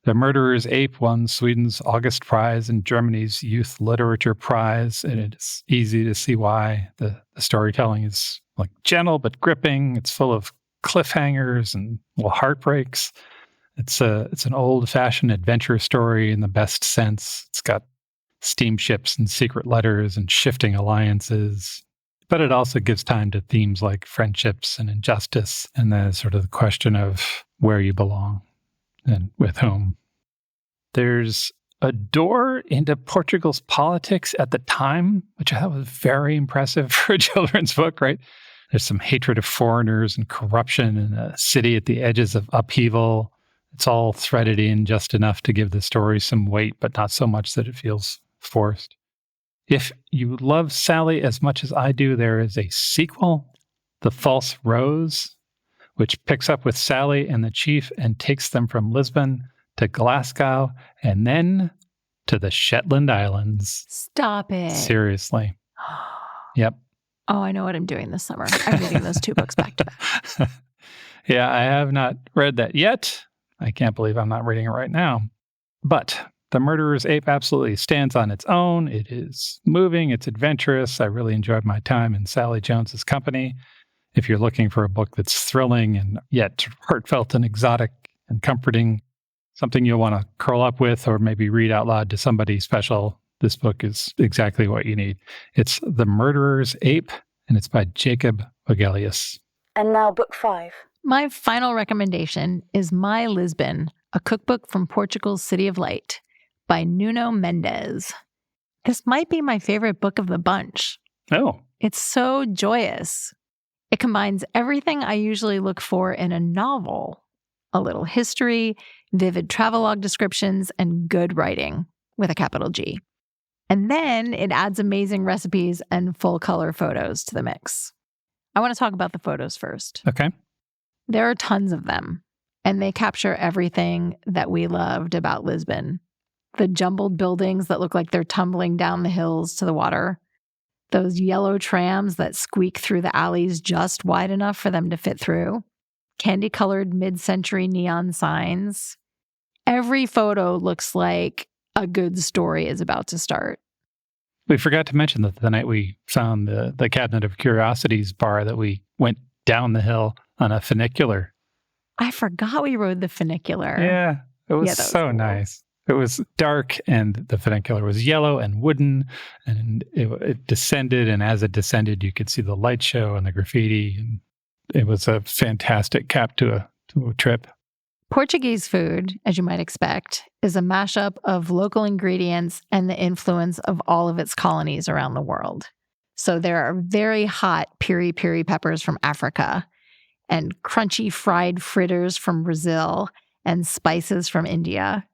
The Murderer's Ape won Sweden's August Prize and Germany's Youth Literature Prize, and it's easy to see why. The storytelling is like gentle but gripping. It's full of cliffhangers and little heartbreaks. It's an old-fashioned adventure story in the best sense. It's got steamships and secret letters and shifting alliances. But it also gives time to themes like friendships and injustice and the sort of the question of where you belong and with whom. There's a door into Portugal's politics at the time, which I thought was very impressive for a children's book, right? There's some hatred of foreigners and corruption in a city at the edges of upheaval. It's all threaded in just enough to give the story some weight, but not so much that it feels forced. If you love Sally as much as I do, there is a sequel, The False Rose, which picks up with Sally and the chief and takes them from Lisbon to Glasgow and then to the Shetland Islands. Stop it. Seriously. Yep. Oh, I know what I'm doing this summer. I'm reading those 2 books back to back. Yeah, I have not read that yet. I can't believe I'm not reading it right now. But The Murderer's Ape absolutely stands on its own. It is moving. It's adventurous. I really enjoyed my time in Sally Jones's company. If you're looking for a book that's thrilling and yet heartfelt and exotic and comforting, something you'll want to curl up with or maybe read out loud to somebody special, this book is exactly what you need. It's The Murderer's Ape, and it's by Jacob Wegelius. And now book 5. My final recommendation is My Lisbon, a cookbook from Portugal's City of Light by Nuno Mendes. This might be my favorite book of the bunch. Oh. It's so joyous. It combines everything I usually look for in a novel: a little history, vivid travelogue descriptions, and good writing, with a capital G. And then it adds amazing recipes and full-color photos to the mix. I want to talk about the photos first. Okay. There are tons of them, and they capture everything that we loved about Lisbon. The jumbled buildings that look like they're tumbling down the hills to the water. Those yellow trams that squeak through the alleys just wide enough for them to fit through. Candy-colored mid-century neon signs. Every photo looks like a good story is about to start. We forgot to mention that the night we found the Cabinet of Curiosities bar that we went down the hill on a funicular. I forgot we rode the funicular. Yeah, it was that was so cool. Nice. It was dark, and the funicular was yellow and wooden, and it descended, and as it descended, you could see the light show and the graffiti, and it was a fantastic cap to a trip. Portuguese food, as you might expect, is a mashup of local ingredients and the influence of all of its colonies around the world. So there are very hot piri-piri peppers from Africa, and crunchy fried fritters from Brazil, and spices from India.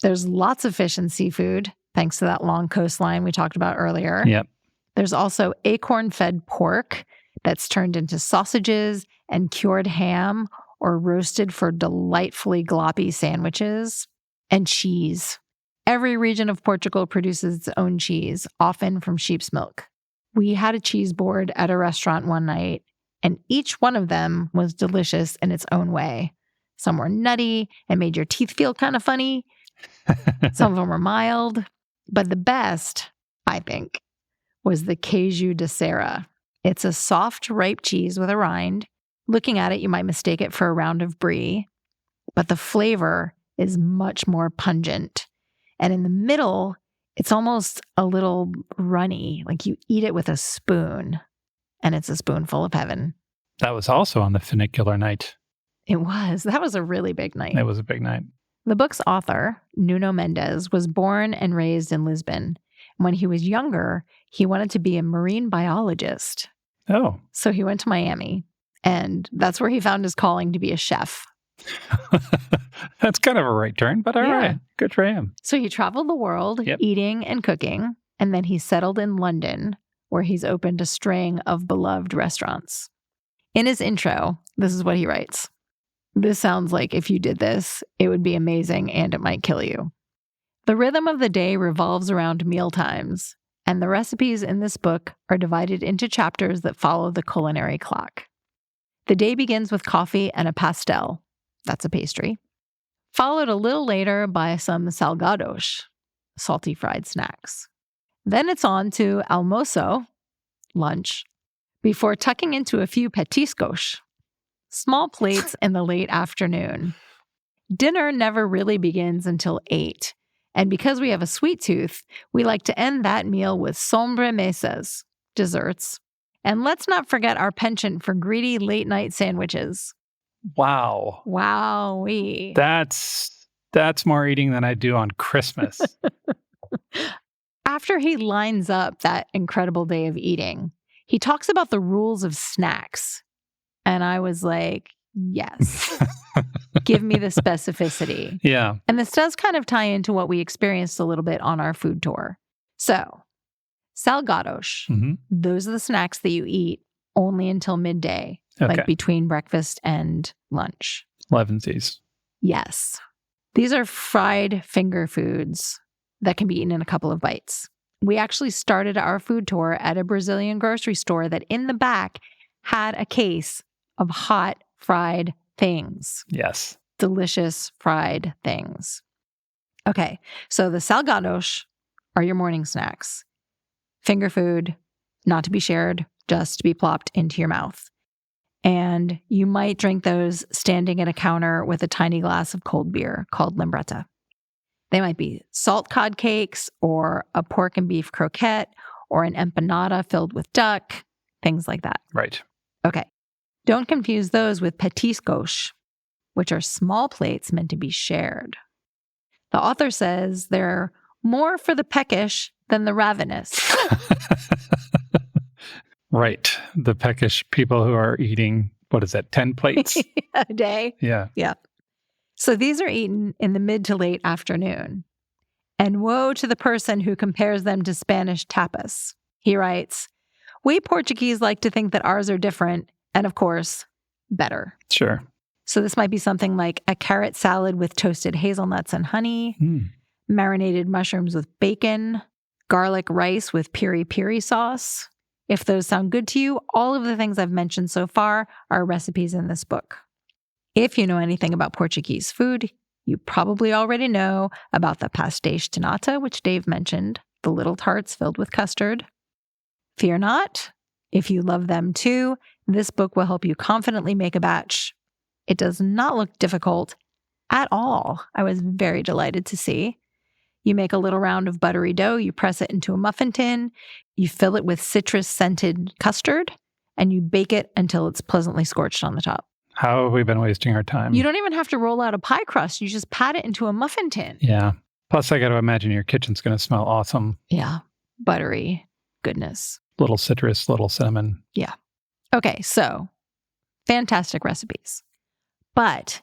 There's lots of fish and seafood, thanks to that long coastline we talked about earlier. Yep. There's also acorn-fed pork that's turned into sausages and cured ham or roasted for delightfully gloppy sandwiches. And cheese. Every region of Portugal produces its own cheese, often from sheep's milk. We had a cheese board at a restaurant one night, and each one of them was delicious in its own way. Some were nutty and made your teeth feel kind of funny. Some of them were mild. But the best, I think, was the queijo de serra. It's a soft, ripe cheese with a rind. Looking at it, you might mistake it for a round of brie. But the flavor is much more pungent. And in the middle, it's almost a little runny, like you eat it with a spoon, and it's a spoonful of heaven. That was also on the funicular night. It was. That was a really big night. It was a big night. The book's author, Nuno Mendes, was born and raised in Lisbon. When he was younger, he wanted to be a marine biologist. Oh. So he went to Miami, and that's where he found his calling to be a chef. That's kind of a right turn, but all right. Good for him. So he traveled the world eating and cooking, and then he settled in London, where he's opened a string of beloved restaurants. In his intro, this is what he writes. This sounds like if you did this, it would be amazing and it might kill you. The rhythm of the day revolves around meal times, and the recipes in this book are divided into chapters that follow the culinary clock. The day begins with coffee and a pastel, that's a pastry, followed a little later by some salgados, salty fried snacks. Then it's on to almoço, lunch, before tucking into a few petiscos, small plates in the late afternoon. Dinner never really begins until 8, and because we have a sweet tooth, we like to end that meal with sobremesas, desserts. And let's not forget our penchant for greedy late-night sandwiches. Wow. Wowee. That's more eating than I do on Christmas. After he lines up that incredible day of eating, he talks about the rules of snacks. And I was like, yes, give me the specificity. Yeah. And this does kind of tie into what we experienced a little bit on our food tour. So, salgados, those are the snacks that you eat only until midday, like between breakfast and lunch. Levensies. Yes. These are fried finger foods that can be eaten in a couple of bites. We actually started our food tour at a Brazilian grocery store that in the back had a case of hot fried things. Yes. Delicious fried things. Okay, so the salgados are your morning snacks. Finger food, not to be shared, just to be plopped into your mouth. And you might drink those standing at a counter with a tiny glass of cold beer called limbretta. They might be salt cod cakes or a pork and beef croquette or an empanada filled with duck, things like that. Right. Okay. Don't confuse those with petiscos, which are small plates meant to be shared. The author says they're more for the peckish than the ravenous. Right. The peckish people who are eating, 10 plates? A day? Yeah. Yeah. So these are eaten in the mid to late afternoon. And woe to the person who compares them to Spanish tapas. He writes, we Portuguese like to think that ours are different and, of course, better. Sure. So this might be something like a carrot salad with toasted hazelnuts and honey, marinated mushrooms with bacon, garlic rice with piri-piri sauce. If those sound good to you, all of the things I've mentioned so far are recipes in this book. If you know anything about Portuguese food, you probably already know about the pastéis de nata, which Dave mentioned, the little tarts filled with custard. Fear not. If you love them too, this book will help you confidently make a batch. It does not look difficult at all. I was very delighted to see. You make a little round of buttery dough, you press it into a muffin tin, you fill it with citrus-scented custard, and you bake it until it's pleasantly scorched on the top. How have we been wasting our time? You don't even have to roll out a pie crust. You just pat it into a muffin tin. Yeah. Plus, I got to imagine your kitchen's going to smell awesome. Yeah. Buttery goodness. Little citrus, little cinnamon. Yeah. Okay, so fantastic recipes. But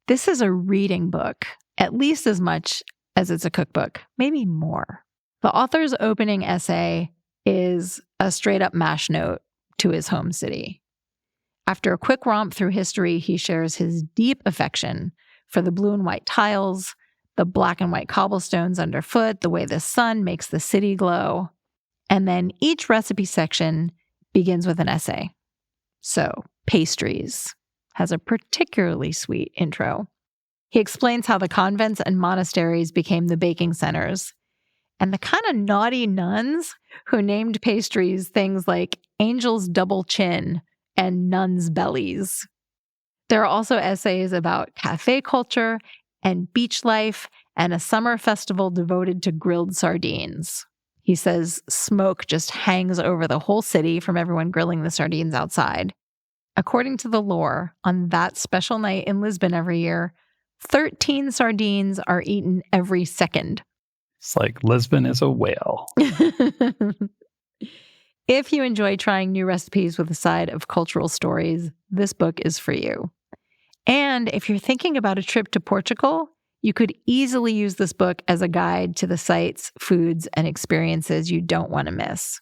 this is a reading book, at least as much as it's a cookbook, maybe more. The author's opening essay is a straight-up mash note to his home city. After a quick romp through history, he shares his deep affection for the blue and white tiles, the black and white cobblestones underfoot, the way the sun makes the city glow. And then each recipe section begins with an essay. So, pastries has a particularly sweet intro. He explains how the convents and monasteries became the baking centers, and the kind of naughty nuns who named pastries things like angel's double chin and nuns' bellies. There are also essays about cafe culture and beach life and a summer festival devoted to grilled sardines. He says smoke just hangs over the whole city from everyone grilling the sardines outside. According to the lore, on that special night in Lisbon every year, 13 sardines are eaten every second. It's like Lisbon is a whale. If you enjoy trying new recipes with a side of cultural stories, this book is for you. And if you're thinking about a trip to Portugal, you could easily use this book as a guide to the sights, foods, and experiences you don't want to miss.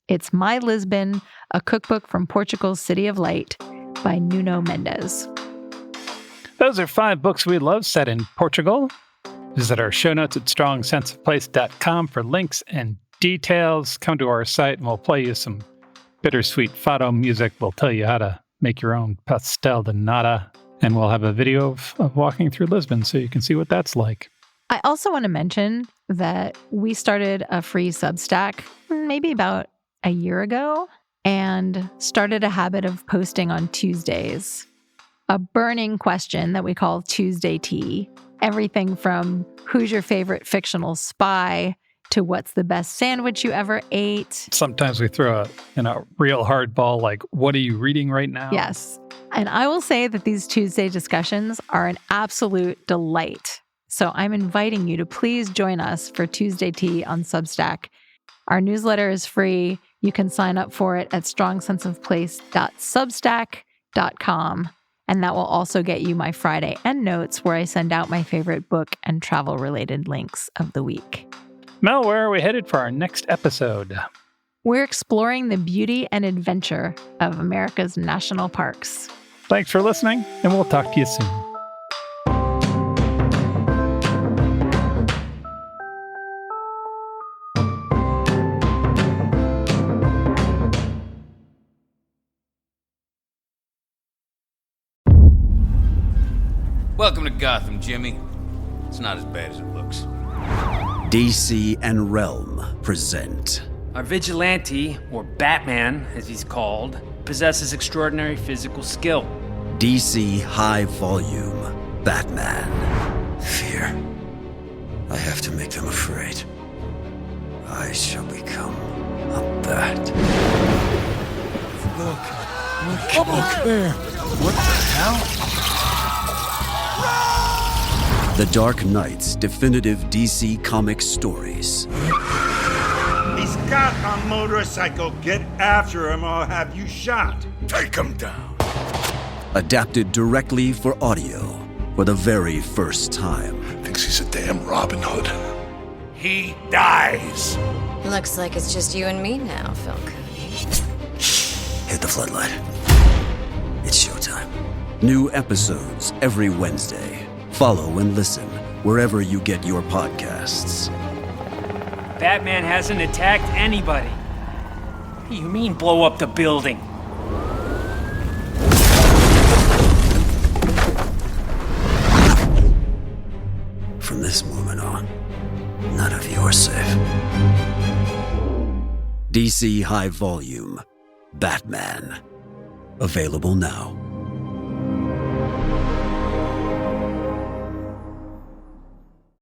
It's My Lisbon, a cookbook from Portugal's City of Light by Nuno Mendes. Those are 5 books we love set in Portugal. Visit our show notes at strongsenseofplace.com for links and details. Come to our site and we'll play you some bittersweet fado music. We'll tell you how to make your own pastel de nata. And we'll have a video of walking through Lisbon so you can see what that's like. I also want to mention that we started a free Substack maybe about a year ago and started a habit of posting on Tuesdays. A burning question that we call Tuesday Tea. Everything from who's your favorite fictional spy to what's the best sandwich you ever ate. Sometimes we throw a real hardball like, what are you reading right now? Yes. And I will say that these Tuesday discussions are an absolute delight. So I'm inviting you to please join us for Tuesday Tea on Substack. Our newsletter is free. You can sign up for it at strongsenseofplace.substack.com. And that will also get you my Friday end notes where I send out my favorite book and travel-related links of the week. Mel, where are we headed for our next episode? We're exploring the beauty and adventure of America's national parks. Thanks for listening, and we'll talk to you soon. Welcome to Gotham, Jimmy. It's not as bad as it looks. DC and Realm present. Our vigilante, or Batman, as he's called, possesses extraordinary physical skill. DC High Volume Batman. Fear. I have to make them afraid. I shall become a bat. Look there. What the hell? The Dark Knight's definitive DC Comics stories. He's got a motorcycle. Get after him or I'll have you shot. Take him down. Adapted directly for audio for the very first time. Thinks he's a damn Robin Hood. He dies. Looks like it's just you and me now, Phil Cooney. Hit the floodlight. It's showtime. New episodes every Wednesday. Follow and listen wherever you get your podcasts. Batman hasn't attacked anybody. What do you mean, blow up the building? From this moment on, none of you are safe. DC High Volume Batman. Available now.